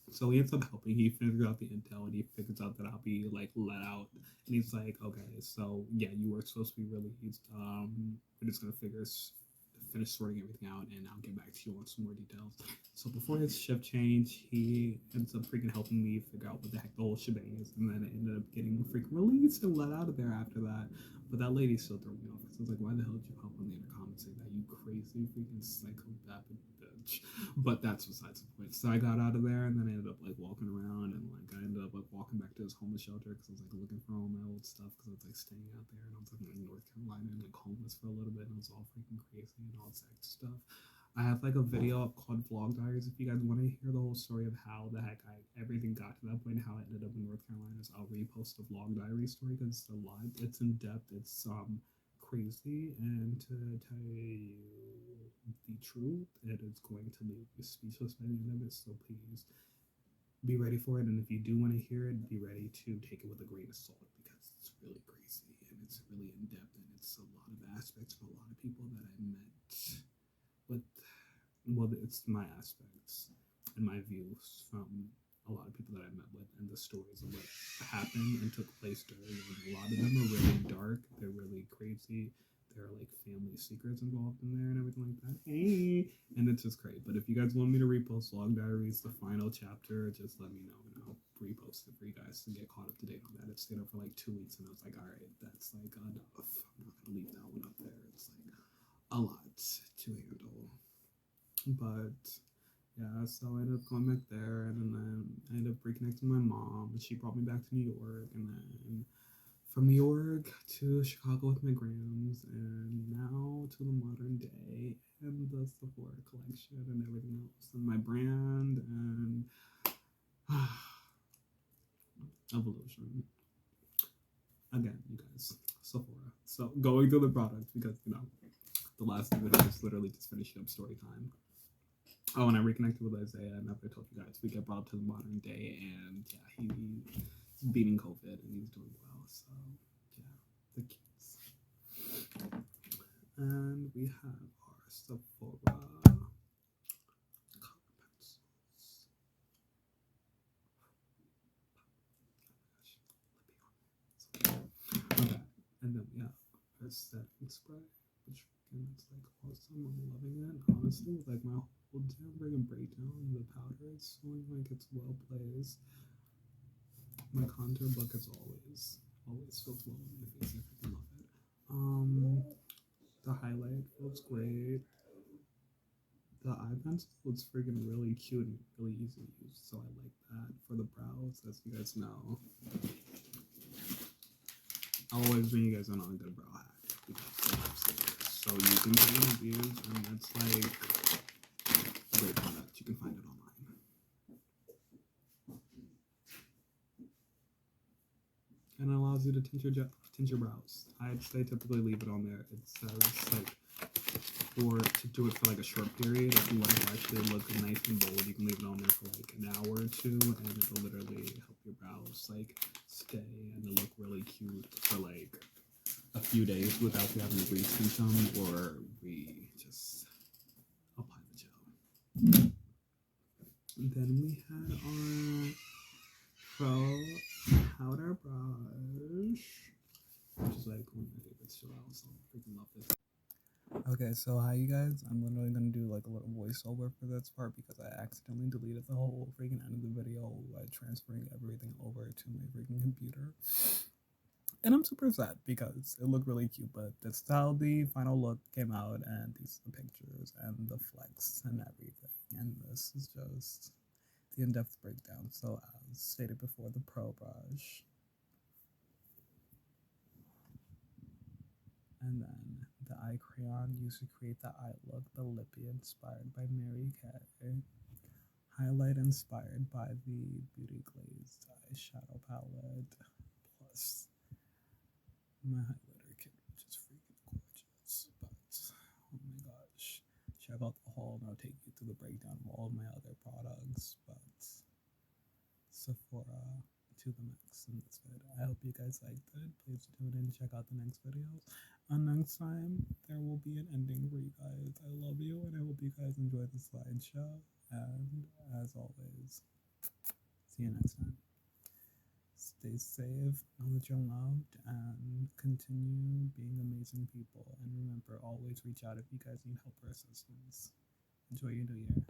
So he ends up helping. He figures out the intel and he figures out that I'll be like let out. And he's like, okay, so yeah, you were supposed to be released. We're just gonna finish sorting everything out, and I'll get back to you on some more details. So before his shift change, he ends up freaking helping me figure out what the heck the whole shebang is, and then it ended up getting freaking released and let out of there after that. But that lady still threw me off. So I was like, why the hell did you pop on the intercom and say that, you crazy freaking psychopathic bitch? But that's besides the point. So I got out of there, and then I ended up like walking around, and like I ended up like walking back to this homeless shelter because I was like looking for all my old stuff because I was like staying out there, and I was like in North Carolina and like homeless for a little bit, and it was all freaking crazy and all sex stuff. I have like a video up called Vlog Diaries. If you guys want to hear the whole story of how the heck everything got to that point, how I ended up in North Carolina, so I'll repost the Vlog Diary story because it's a lot. It's in depth. It's crazy, and to tell you the truth, it is going to leave you speechless by the end of it. So please be ready for it, and if you do want to hear it, be ready to take it with a grain of salt because it's really crazy and it's really in depth, and it's a lot of aspects of a lot of people that I met with. Well, it's my aspects and my views from a lot of people that I met with, and the stories of what happened and took place during it. A lot of them are really dark. They're really crazy. There are like family secrets involved in there and everything like that. Hey, and it's just great. But if you guys want me to repost Vlog Diaries, the final chapter, just let me know and I'll repost it for you guys to get caught up to date on that. It stayed up for like 2 weeks, and I was like, all right, that's like enough. I'm not gonna leave that one up there. It's like a lot to handle. But yeah, so I ended up going back there, and then I ended up reconnecting with my mom, and she brought me back to New York, and then from New York to Chicago with my grams, and now to the modern day and the Sephora collection and everything else, and my brand and evolution. Again, you guys, Sephora. So going through the product because the last video is literally just finishing up story time. Oh, and I reconnected with Isaiah, and after I told you guys, we get brought up to the modern day, and yeah, he's beating COVID, and he's doing well, so yeah, the kids. And we have our Sephora color pencils. Okay, and then we have our setting spray, which again, it's like awesome. I'm loving it. Honestly, like my whole damn friggin' breakdown, the powder is showing like it's well placed. My contour book is always feels well on my face. I freaking love it. The highlight feels great. The eye pencil looks freaking really cute and really easy to use, so I like that. For the brows, as you guys know, I'll always bring you guys in on a good brow hack because so you can get one of these, and it's like a great product. You can find it online. And it allows you to tint your brows. I'd say typically leave it on there. It says like to do it for like a short period. If you want it to actually look nice and bold, you can leave it on there for like an hour or two, and it'll literally help your brows like stay and look really cute for like a few days without you having to retint them or just apply the gel. And then we had our Pro powder brush, which is like one of my favorites. So I also freaking love this. Okay, so hi you guys. I'm literally gonna do like a little voiceover for this part because I accidentally deleted the whole freaking end of the video by transferring everything over to my freaking computer. And I'm super sad because it looked really cute, but that's how the final look came out, and these are the pictures and the flex and everything. And this is just the in-depth breakdown. So as stated before, the pro brush. And then the eye crayon used to create the eye look, the lippy inspired by Mary Kay. Highlight inspired by the Beauty Glazed eyeshadow palette. Plus my highlighter kit, which is freaking gorgeous. But oh my gosh, check out the haul and I'll take you through the breakdown of all of my other products. But Sephora to the max in this video. I hope you guys liked it. Please tune in and check out the next videos. And next time, there will be an ending for you guys. I love you, and I hope you guys enjoy the slideshow. And as always, see you next time. Stay safe, know that you're loved, and continue being amazing people. And remember, always reach out if you guys need help or assistance. Enjoy your new year.